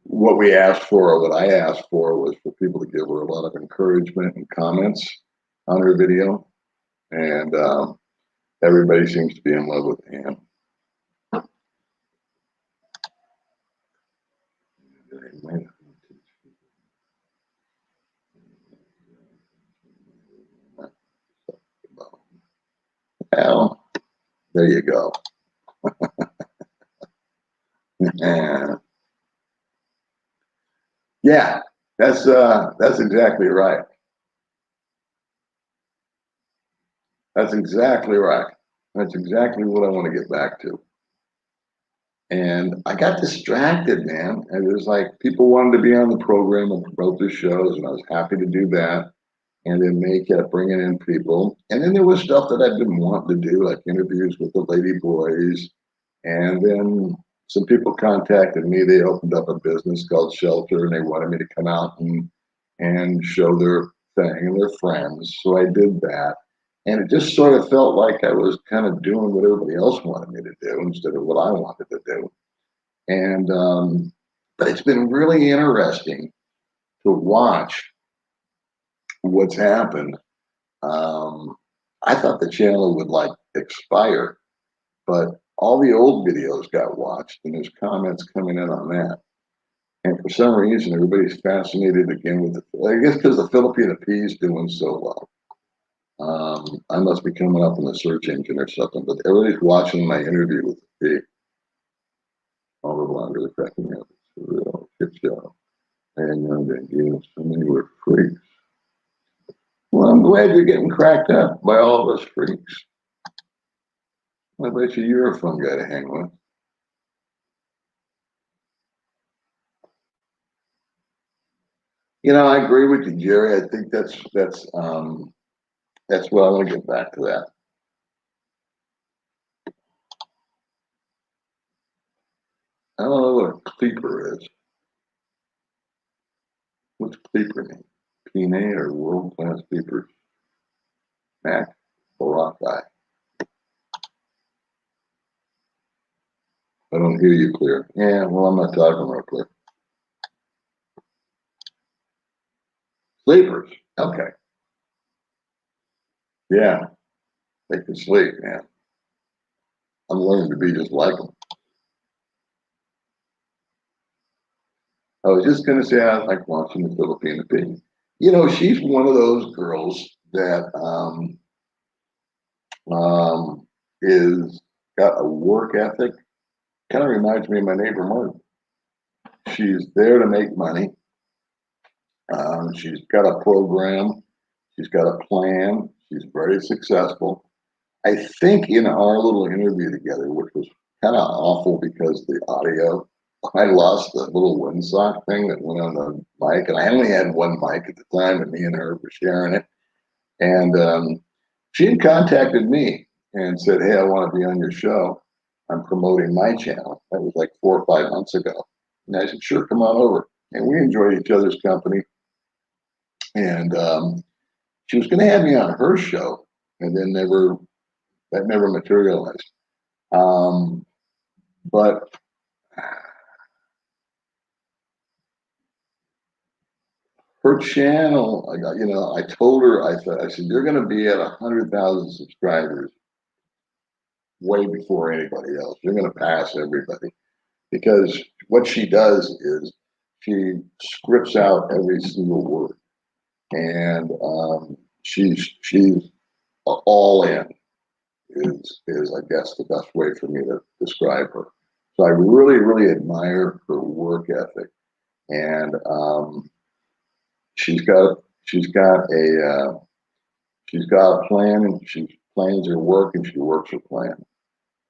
what we asked for, or what I asked for, was for people to give her a lot of encouragement and comments on her video. And everybody seems to be in love with Ann. Well, there you go. Yeah, that's exactly right. That's exactly right. That's exactly what I want to get back to. And I got distracted, man. And it was like people wanted to be on the program and promote the shows, and I was happy to do that. And then they kept bringing in people. And then there was stuff that I've been wanting to do, like interviews with the lady boys. And then some people contacted me. They opened up a business called Shelter, and they wanted me to come out and show their thing and their friends. So I did that. And it just sort of felt like I was kind of doing what everybody else wanted me to do instead of what I wanted to do. And but it's been really interesting to watch what's happened. I thought the channel would like expire, but all the old videos got watched, and there's comments coming in on that. And for some reason, everybody's fascinated again with it. I guess because the Filipino P is doing so well. I must be coming up in the search engine or something, but everybody's watching my interview with the P. All the longer the cracking up. It's a real shit show. And so many were freaks. Well, I'm glad you're getting cracked up by all of us freaks. I bet you're a fun guy to hang with. You know, I agree with you, Jerry. I think that's what I want to get back to that. I don't know what a cleaper is. What's cleaper mean? PNA or world class cleapers? Mac, Barack guy. I don't hear you clear. Yeah, well, I'm not talking real clear. Sleepers. Okay. Yeah, they can sleep, man. I'm learning to be just like them. I was just going to say I like watching the Filipino Pig. You know, she's one of those girls that is got a work ethic. Kind of reminds me of my neighbor Mark. She's there to make money. She's got a program. She's got a plan. She's very successful. I think in our little interview together, which was kind of awful because the audio, I lost the little windsock thing that went on the mic, and I only had one mic at the time, and me and her were sharing it. And she had contacted me and said, "Hey, I want to be on your show. I'm promoting my channel." That was like 4 or 5 months ago. And I said, "Sure, come on over." And we enjoyed each other's company. And she was going to have me on her show, and then that never materialized. Um, but her channel, I told her, I said, "You're going to be at 100,000 subscribers way before anybody else. You're going to pass everybody." Because what she does is she scripts out every single word, and she's all in. Is I guess the best way for me to describe her. So I really, really admire her work ethic. and she's got a plan, and she plans her work and she works her plan.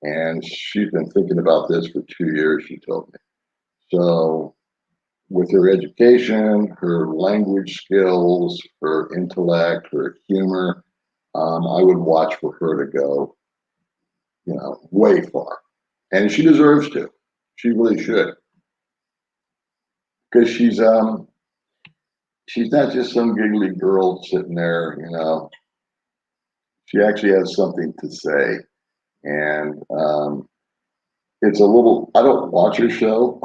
And she's been thinking about this for 2 years, she told me. So with her education, her language skills, her intellect, her humor, I would watch for her to go, way far. And she deserves to. She really should. Because she's not just some giggly girl sitting there, She actually has something to say. And it's a little, I don't watch her show.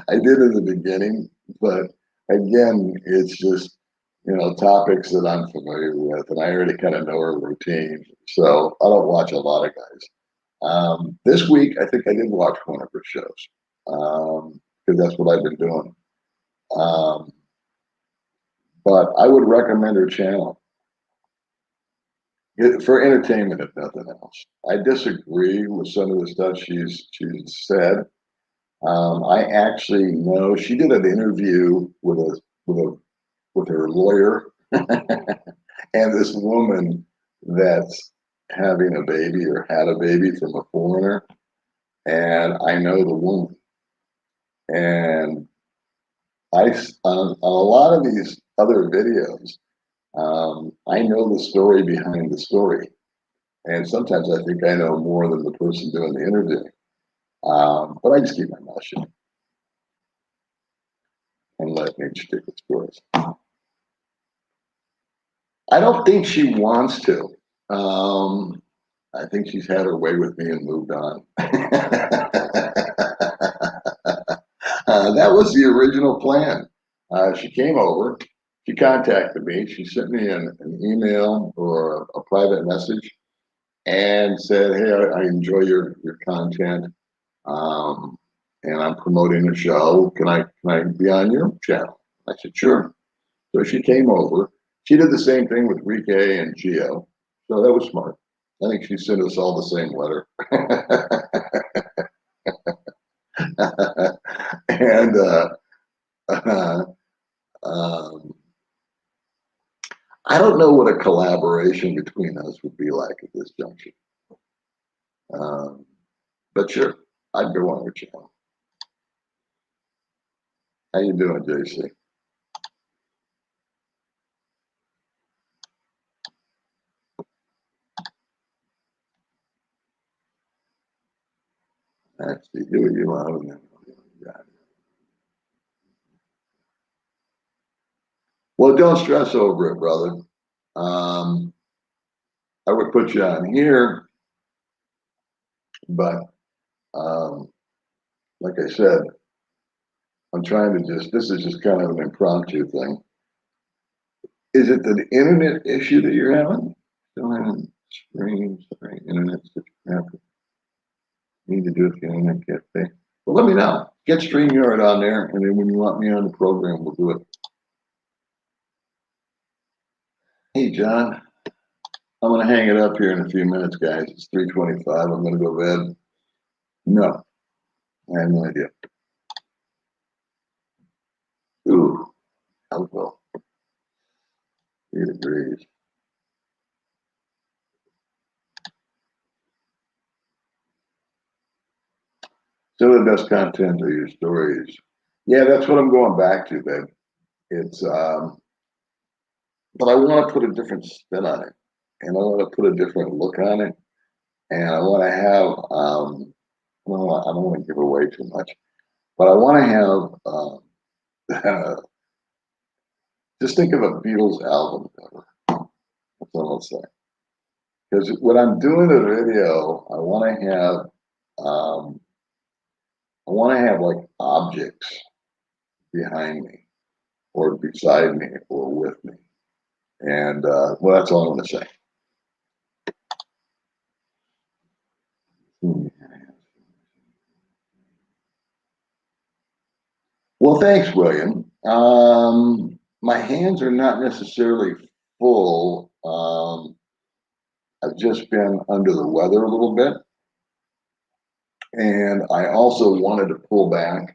I did in the beginning, but again, it's just, topics that I'm familiar with, and I already kind of know her routine. So I don't watch a lot of guys. This week, I think I did watch one of her shows, because that's what I've been doing. But I would recommend her channel for entertainment, if nothing else. I disagree with some of the stuff she's said. I actually know she did an interview with her lawyer and this woman that's having a baby or had a baby from a foreigner, and I know the woman, and on a lot of these other videos, I know the story behind the story, and sometimes I think I know more than the person doing the interview. But I just keep my mouth shut and let nature take its course. I don't think she wants to. I think she's had her way with me and moved on. That was the original plan. She came over, she contacted me, she sent me an email or a private message and said, hey, I enjoy your content, and I'm promoting a show. Can I be on your channel? I said, sure. So she came over. She did the same thing with Rike and Gio. So that was smart. I think she sent us all the same letter. And I don't know what a collaboration between us would be like at this juncture. But sure, I'd go on your channel. How you doing, JC? Actually, do what you want. Well, don't stress over it, brother. I would put you on here, but like I said, I'm trying to this is just kind of an impromptu thing. Is it the internet issue that you're having? Still having screens, sorry, internet situation. Need to do it for the internet cafe. Well, let me know. Get StreamYard on there, and then when you want me on the program, we'll do it. Hey, John. I'm going to hang it up here in a few minutes, guys. It's 3:25. I'm going to go to bed. No, I have no idea. Ooh, helpful. 3 degrees. Some of the best content are your stories. Yeah, that's what I'm going back to, babe. It's but I want to put a different spin on it, and I want to put a different look on it, and I want to have well, I don't want to give away too much, but I want to have just think of a Beatles album cover. That's all I'll say. Because when I'm doing a video, I want to have like objects behind me, or beside me, or with me, and well, that's all I'm going to say. Well, thanks, William. My hands are not necessarily full. I've just been under the weather a little bit. And I also wanted to pull back,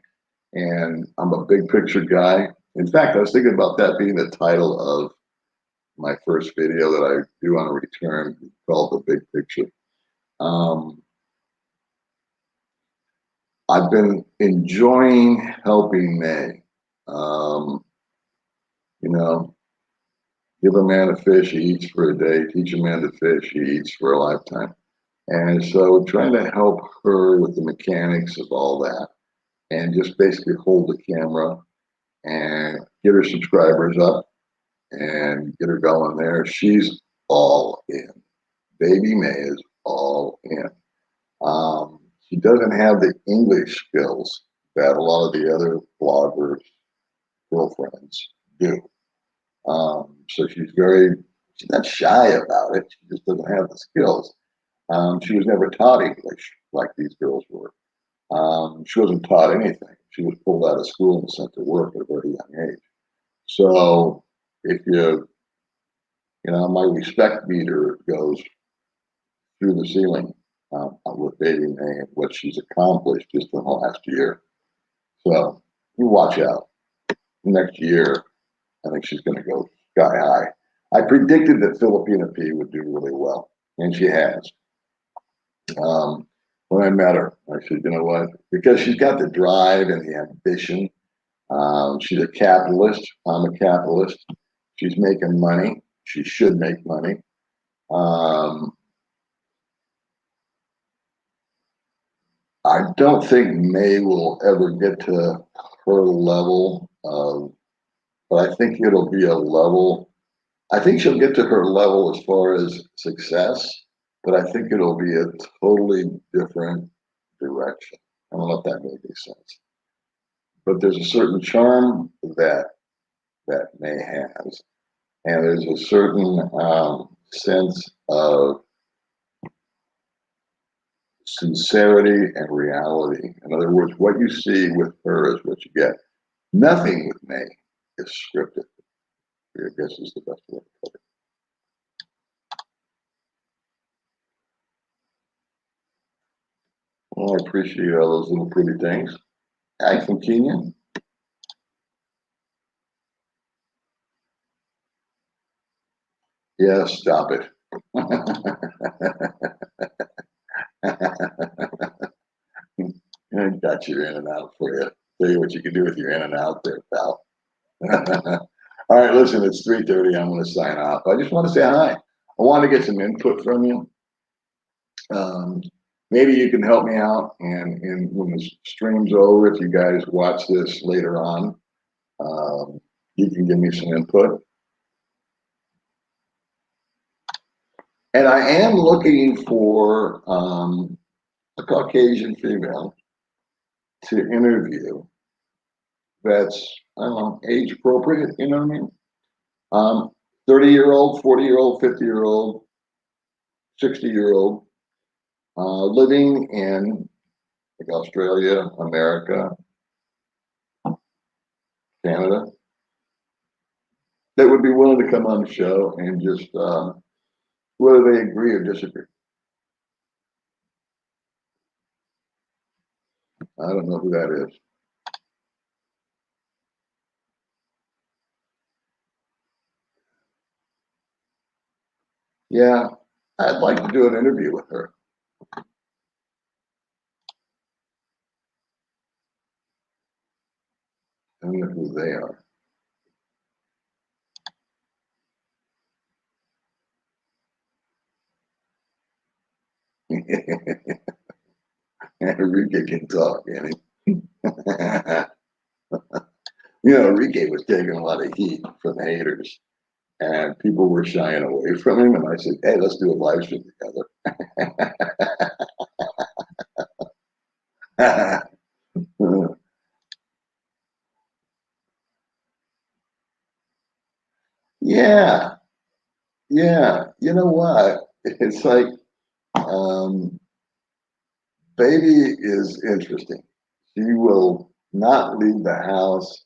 and I'm a big picture guy. In fact, I was thinking about that being the title of my first video that I do on a return called The Big Picture. I've been enjoying helping May. Um, you know, give a man a fish, he eats for a day. Teach a man to fish, he eats for a lifetime. And so trying to help her with the mechanics of all that and just basically hold the camera and get her subscribers up and get her going there. She's all in. Baby May is all in. She doesn't have the English skills that a lot of the other bloggers' girlfriends do. So she's not shy about it. She just doesn't have the skills. She was never taught English like these girls were. She wasn't taught anything. She was pulled out of school and sent to work at a very young age. So if my respect meter goes through the ceiling with Baby May and what she's accomplished just in the last year. So you watch out. Next year, I think she's going to go sky high. I predicted that Philanthropy would do really well, and she has. When I met her, I said, you know what? Because she's got the drive and the ambition. She's a capitalist. I'm a capitalist. She's making money. She should make money. I don't think May will ever get to her level of, but I think it'll be a level. I think she'll get to her level as far as success, but I think it'll be a totally different direction. I don't know if that made any sense. But there's a certain charm that May has, and there's a certain sense of sincerity and reality. In other words, what you see with her is what you get. Nothing with May is scripted. I guess is the best way to put it. Well, I appreciate all those little pretty things. Hi from Kenya. Yeah, stop it. I got your in and out for you. Tell you what you can do with your in and out there, pal. All right, listen, it's 3:30. I'm going to sign off. I just want to say hi. I want to get some input from you. Maybe you can help me out, and when the stream's over, if you guys watch this later on, you can give me some input. And I am looking for a Caucasian female to interview that's, I don't know, age appropriate, you know what I mean? 30-year-old, 40-year-old, 50-year-old, 60-year-old, living in like Australia, America, Canada, that would be willing to come on the show and just whether they agree or disagree. I don't know who that is. Yeah, I'd like to do an interview with her. I don't know who they are. Enrique can talk, can he? Enrique was taking a lot of heat from haters, and people were shying away from him. And I said, "Hey, let's do a live stream together." Yeah, yeah. You know what? It's like baby is interesting. She will not leave the house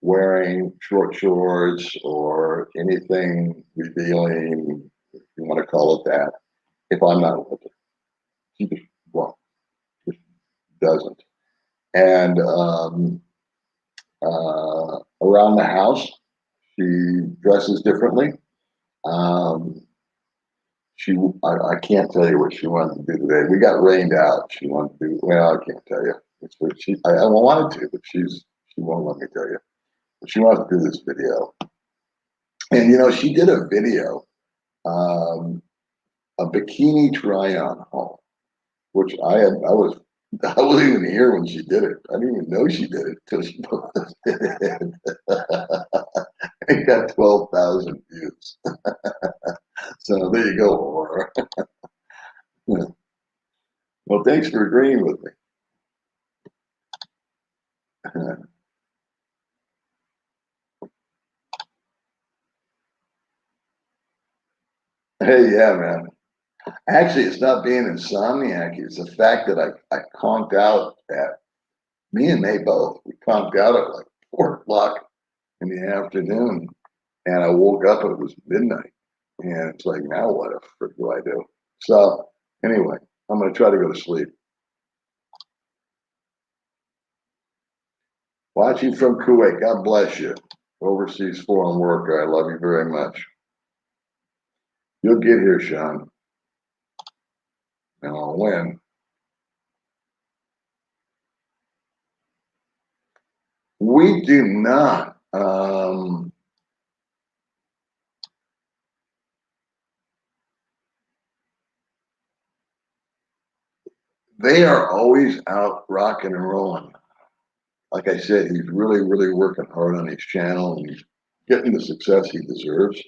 wearing short shorts or anything revealing, if you want to call it that, if I'm not with her. She just won't. doesn't. And around the house, she dresses differently. Um, I can't tell you what she wanted to do today. We got rained out. She wanted to do, well, I can't tell you. It's what I wanted to, but she won't let me tell you. But she wants to do this video. And, she did a video, a bikini try-on haul, which I wasn't even here when she did it. I didn't even know she did it until she posted it. It got 12,000 views. So there you go, Aurora. Well, thanks for agreeing with me. Hey, yeah, man. Actually, it's not being insomniac. It's the fact that I conked out me and May both. We conked out at like 4 o'clock in the afternoon. And I woke up and it was midnight. And it's like, now what the frick do I do? So anyway, I'm going to try to go to sleep. Watching from Kuwait. God bless you. Overseas foreign worker. I love you very much. You'll get here, Sean. And I'll win. We do not. They are always out rocking and rolling. Like I said, he's really, really working hard on his channel and he's getting the success he deserves.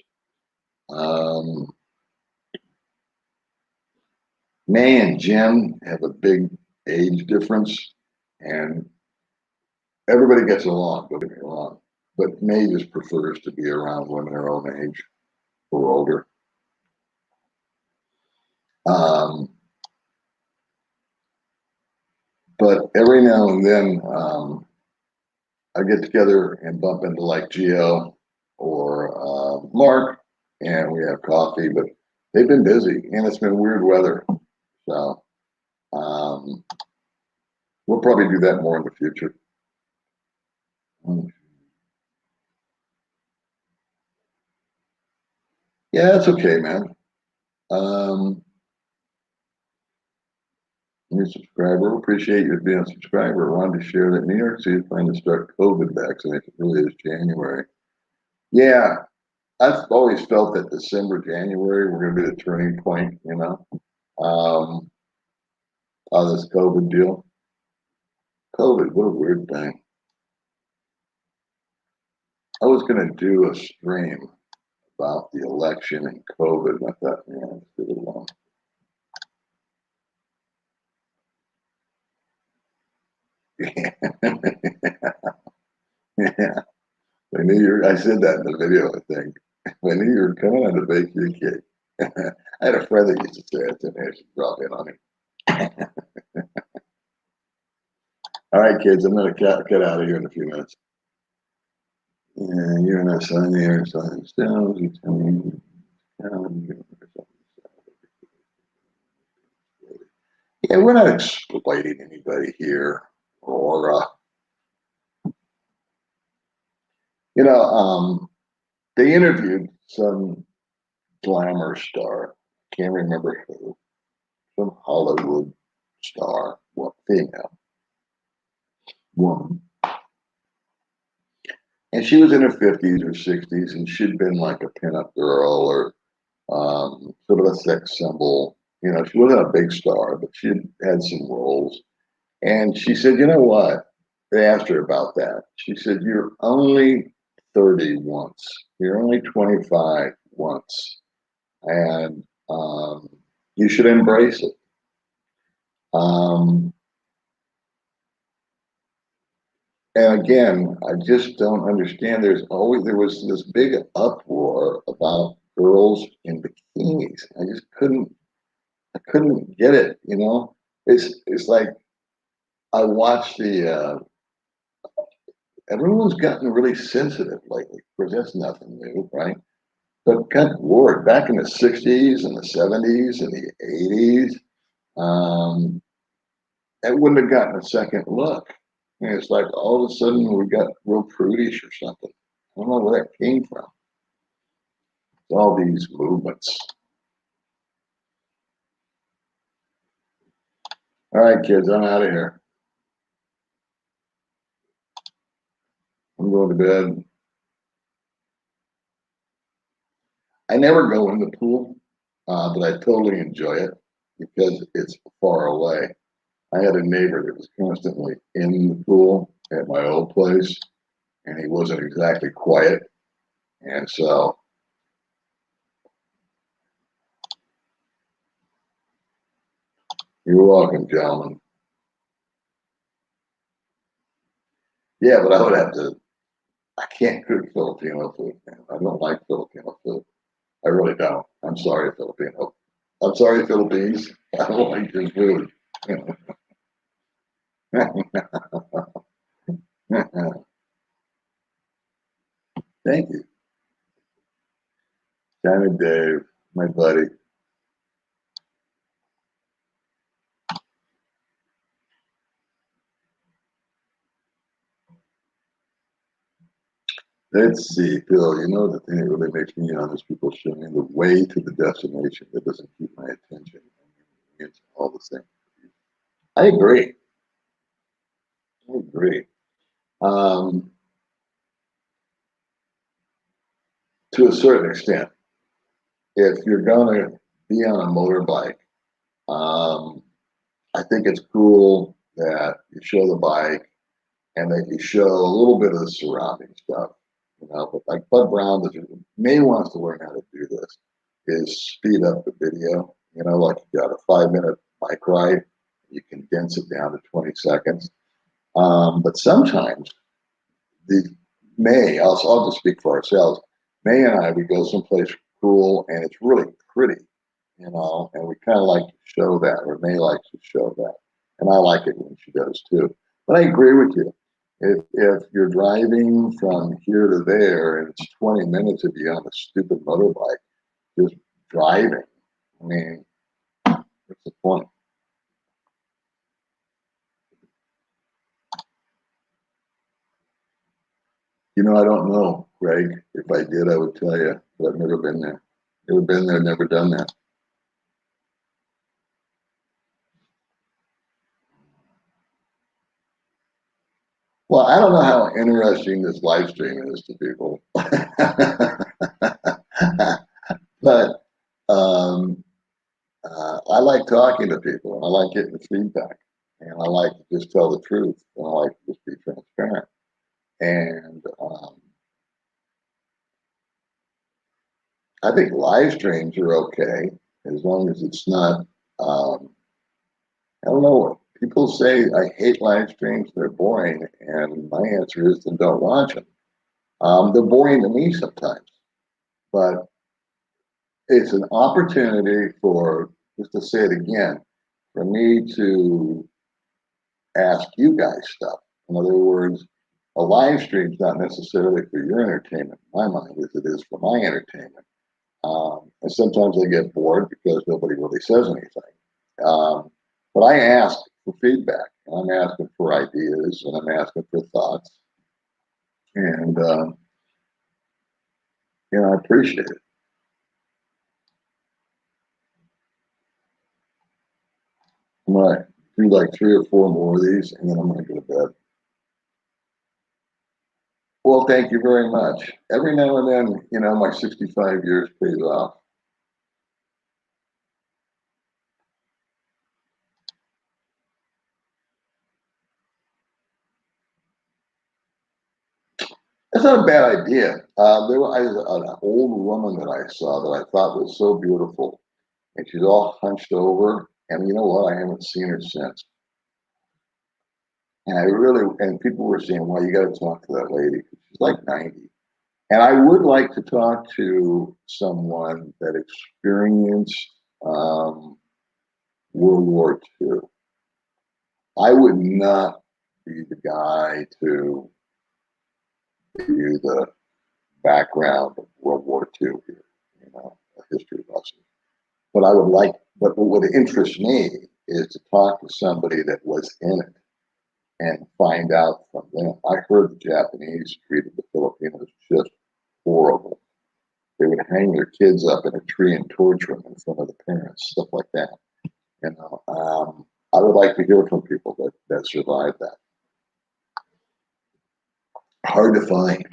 May and Jim have a big age difference, and everybody gets along, don't get me wrong. But May just prefers to be around women her own age or older. But every now and then, I get together and bump into like Gio or Mark, and we have coffee. But they've been busy, and it's been weird weather, so we'll probably do that more in the future. Yeah, that's okay, man. New subscriber, appreciate you being a subscriber. Wanted to share that New York City is planning to start COVID vaccination. It really is January. Yeah, I've always felt that December, January, we're going to be the turning point, on this COVID deal. COVID, what a weird thing. I was going to do a stream about the election and COVID, and I thought, man, let's do it alone. Yeah. I said that in the video, I think. I knew you were coming on to bake your cake. I had a friend that used to say that to me. I should drop in on him. All right, kids, I'm going to get out of here in a few minutes. Yeah, you're not signing there, signing stones. You tell me. Yeah, we're not exploiting anybody here, or they interviewed some glamour star. Can't remember who. Some Hollywood star, female woman, and she was in her 50s or 60s, and she'd been like a pinup girl or sort of a sex symbol. She wasn't a big star, but she had some roles. And she said, you know what? They asked her about that. She said, you're only 30 once. You're only 25 once. And you should embrace it. And again, I just don't understand. There was this big uproar about girls in bikinis. I couldn't get it. It's like I watched everyone's gotten really sensitive lately. Of course, that's nothing new, right? But good Lord, back in the 60s and the 70s and the 80s, it wouldn't have gotten a second look. And it's like all of a sudden we got real prudish or something. I don't know where that came from. It's all these movements. All right, kids, I'm out of here. I'm going to bed. I never go in the pool, but I totally enjoy it because it's far away. I had a neighbor that was constantly in the pool at my old place, and he wasn't exactly quiet. And so, you're welcome, gentlemen. Yeah, but I would have to, I can't cook Filipino food, man. I don't like Filipino food. I really don't. I'm sorry, Filipino. I'm sorry, Philippines. I don't like your food. Thank you. China Dave, my buddy. Let's see, Phil, you know the thing that really makes me on is people showing the way to the destination that doesn't keep my attention. It's all the same. I agree. I agree. Um, to a certain extent, if you're going to be on a motorbike, um, I think it's cool that you show the bike and that you show a little bit of the surrounding stuff. You know, but like Bud Brown, May wants to learn how to do this, is speed up the video. You know, like you got a 5 minute bike ride, you condense it down to 20 seconds. But sometimes the I'll just speak for ourselves. May and I, we go someplace cool and it's really pretty, you know, and we kind of like to show that, or May likes to show that. And I like it when she does too. But I agree with you. If you're driving from here to there and it's 20 minutes of you on a stupid motorbike, just driving, I mean, what's the point? You know, I don't know, Greg. If I did, I would tell you, but I've never been there. Never been there, never done that. Well, I don't know how interesting this live stream is to people, but um, I like talking to people and I like getting feedback and I like to just tell the truth and I like to just be transparent. And I think live streams are okay as long as it's not, um, I don't know. People say I hate live streams, they're boring. And my answer is then don't watch them. They're boring to me sometimes, but it's an opportunity for, just to say it again, for me to ask you guys stuff. In other words, a live stream is not necessarily for your entertainment, in my mind, as it is for my entertainment. And sometimes I get bored because nobody really says anything. But I ask for feedback, and I'm asking for ideas, and I'm asking for thoughts, and you know, I appreciate it. I'm gonna do like 3 or 4 more of these, and then I'm gonna go to bed. Well, thank you very much. Every now and then, you know, my 65 years pays off. That's not a bad idea. There was an old woman that I saw that I thought was so beautiful, and she's all hunched over. And you know what? I haven't seen her since. And I really, and people were saying, well, you got to talk to that lady. She's like 90. And I would like to talk to someone that experienced World War II. I would not be the guy to give you the background of World War II here, you know, a history lesson. But I would like, but what would interest me is to talk to somebody that was in it and find out from them. I heard the Japanese treated the Filipinos just horrible. They would hang their kids up in a tree and torture them in front of the parents, stuff like that. You know, I would like to hear from people that survived that. Hard to find.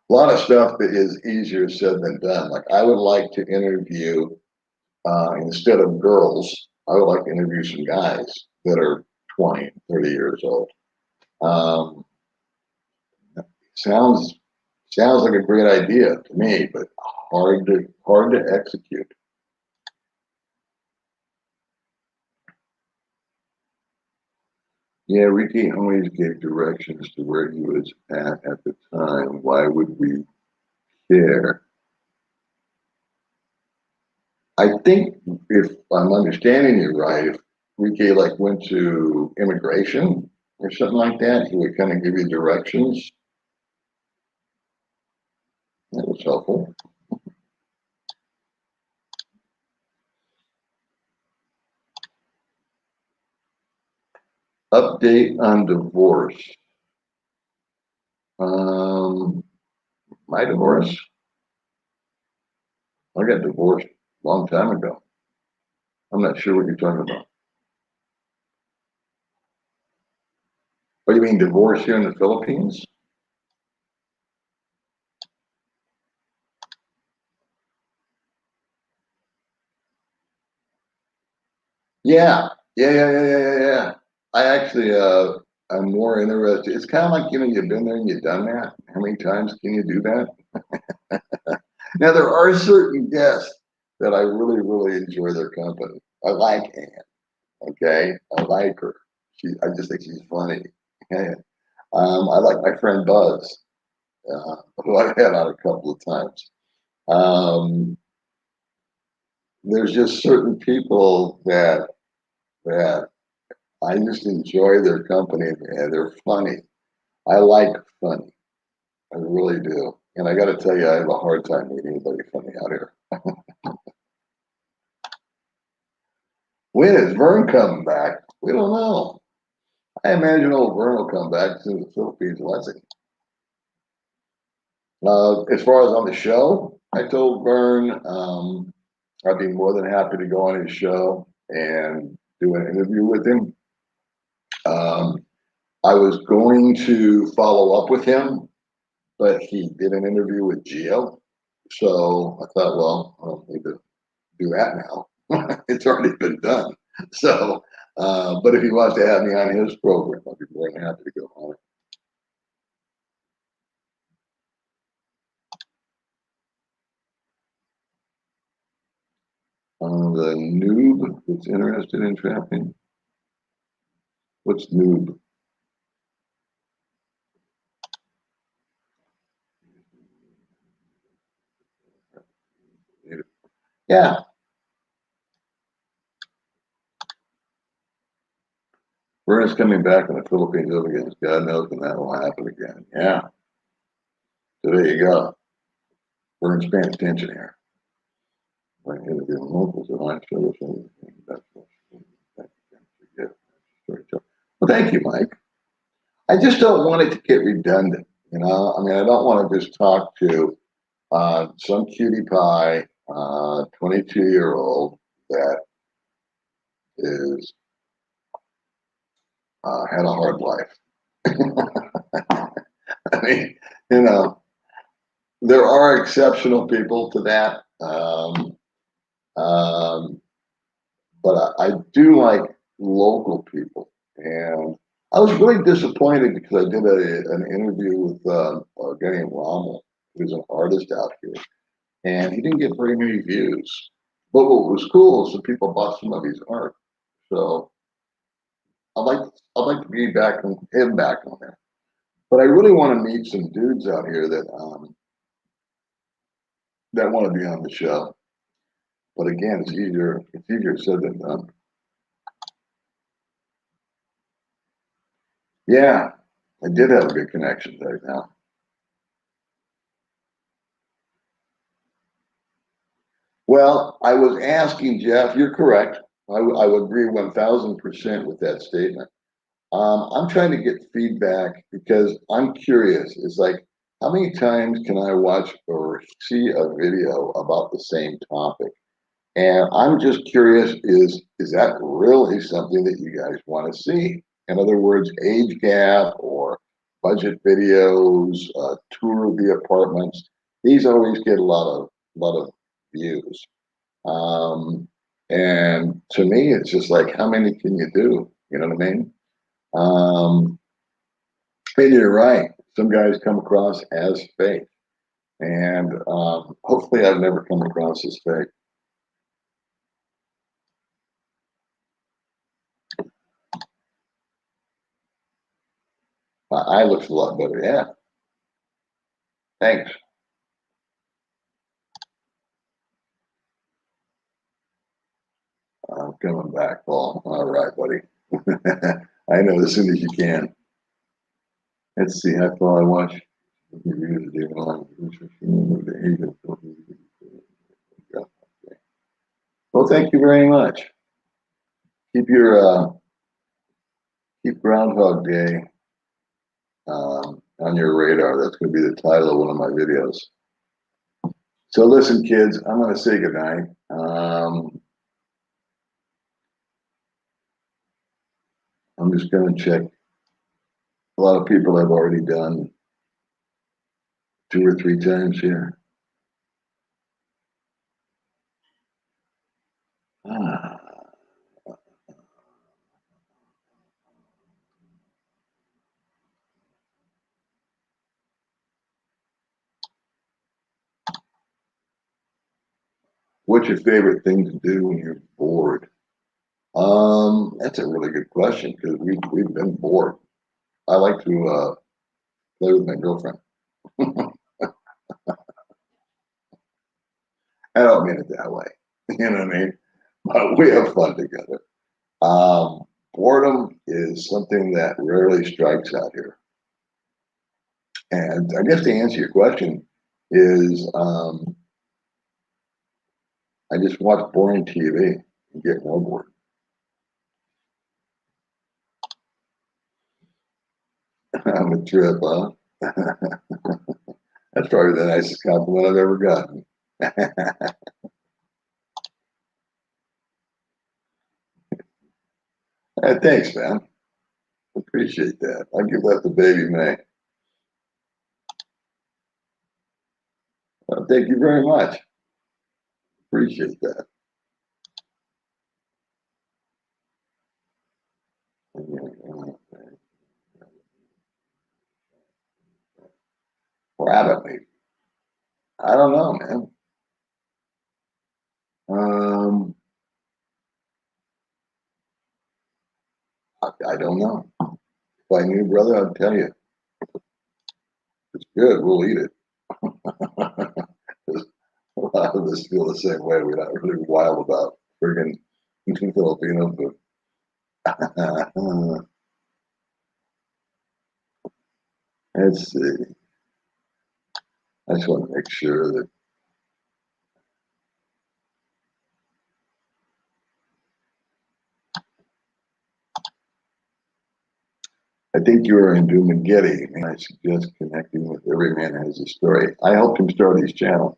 A lot of stuff that is easier said than done. Like I would like to interview, instead of girls, I would like to interview some guys that are 20, 30 years old. Um, sounds like a great idea to me, but hard to execute. Yeah, Ricky always gave directions to where he was at the time. Why would we care? I think if I'm understanding you right, if Ricky like went to immigration or something like that, he would kind of give you directions. That was helpful. Update on divorce. My divorce. I got divorced a long time ago. I'm not sure what you're talking about. What do you mean divorce here in the Philippines? Yeah, yeah. I actually, I'm more interested. It's kind of like, you know, you've been there and you've done that. How many times can you do that? Now, there are certain guests that I really, really enjoy their company. I like Anne, okay? I like her. I just think she's funny. Okay? I like my friend Buzz, who I've had on a couple of times. Um, there's just certain people that I just enjoy their company and they're funny. I like funny. I really do. And I got to tell you, I have a hard time meeting anybody funny out here. When is Vern coming back? We don't know. I imagine old Vern will come back to the Philippines blessing. As far as on the show, I told Vern I'd be more than happy to go on his show and do an interview with him. Um, I was going to follow up with him, but he did an interview with Gio. So I thought, well, I don't need to do that now. It's already been done. So, but if he wants to have me on his program, I'd be more than happy to go on it. The noob that's interested in trapping. What's noob? Yeah, Vern is coming back in the Philippines over again. God knows when that will happen again. Yeah. So there you go. Vern's paying attention here. Right here, the locals are on service. Well, thank you, Mike. I just don't want it to get redundant. You know, I mean, I don't want to just talk to some cutie pie 22-year-old that is had a hard life. I mean, you know, there are exceptional people to that, um, but I do like local people. And I was really disappointed because I did an interview with a guy named Rommel, who's an artist out here, and he didn't get very many views. But what was cool is that people bought some of his art. So I'd like to be back on him back on there. But I really want to meet some dudes out here that want to be on the show. But again, it's easier said than done. Yeah, I did have a good connection right now. Well, I was asking Jeff, you're correct. I would agree 1000% with that statement. I'm trying to get feedback because I'm curious. It's like, how many times can I watch or see a video about the same topic? And I'm just curious, is that really something that you guys want to see? In other words, age gap or budget videos, tour of the apartments. These always get a lot of views. Um, and to me, it's just like, how many can you do? You know what I mean? Um, and you're right. Some guys come across as fake, and hopefully, I've never come across as fake. My eye looks a lot better. Yeah, thanks. I'm coming back, Paul. All right, buddy. I know as soon as you can. Let's see how far I watch. Well, thank you very much. Keep your keep Groundhog Day on your radar. That's going to be the title of one of my videos. So listen, kids, I'm going to say goodnight. I'm just going to check. A lot of people have already done 2 or 3 times here. Ah. What's your favorite thing to do when you're bored? That's a really good question because we've been bored. I like to play with my girlfriend. I don't mean it that way. You know what I mean? But we have fun together. Um, Boredom is something that rarely strikes out here. And I guess to answer your question is I just watch boring TV and get more bored. I'm a trip, huh? That's probably the nicest compliment I've ever gotten. Thanks, man. Appreciate that. I'll give that to baby May. Thank you very much. Appreciate that. Rabbit meat. I don't know, man. Um, I don't know. If I knew, brother, I'd tell you. It's good. We'll eat it. A lot of us feel the same way. We're not really wild about friggin' Filipino food. Let's see. I just want to make sure that I think you are in Dumageddon. I suggest connecting with Every Man Has a Story. I helped him start his channel.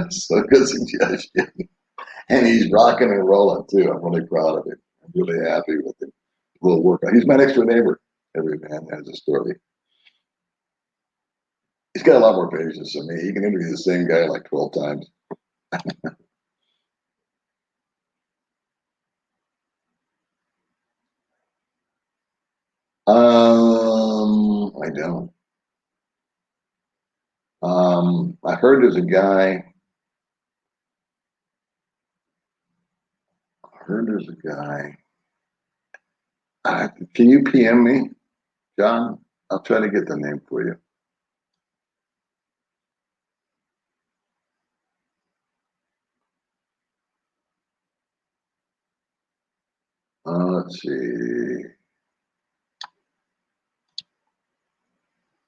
So good suggestion. And he's rocking and rolling too. I'm really proud of him. I'm really happy with him. A little workout. He's my next door neighbor. Every Man Has a Story. He's got a lot more patience than me. He can interview the same guy like 12 times. I don't. I heard there's a guy. I heard there's a guy. Can you PM me, John? I'll try to get the name for you. Let's see.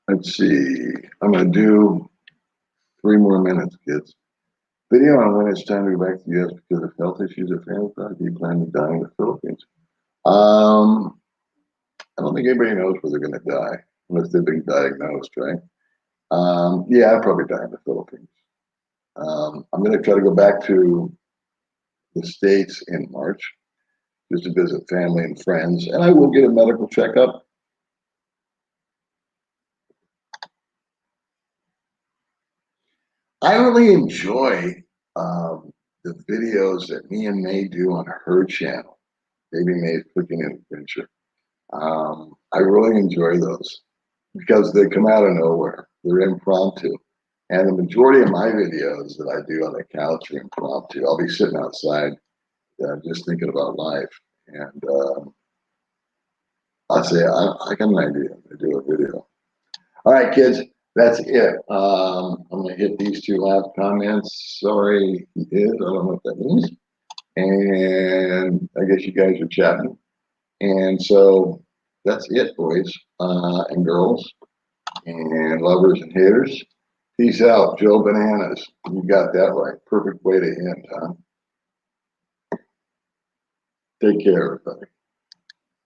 Let's see. I'm going to do 3 more minutes, kids. Video on when it's time to go back to the US because of health issues or family problems. Do you plan to die in the Philippines? I don't think anybody knows where they're going to die unless they've been diagnosed, right? Yeah, I'll probably die in the Philippines. I'm going to try to go back to the States in March just to visit family and friends, and I will get a medical checkup. I really enjoy the videos that me and May do on her channel, Baby May's Cooking Adventure. I really enjoy those because they come out of nowhere. They're impromptu. And the majority of my videos that I do on the couch are impromptu. I'll be sitting outside just thinking about life. And I'll say, I got an idea to do a video. All right, kids, that's it. I'm going to hit these two last comments. Sorry, he is. I don't know what that means. And I guess you guys are chatting. And so that's it, boys and girls and lovers and haters. Peace out, Joe Bananas. You got that right. Perfect way to end, huh? Take care, everybody.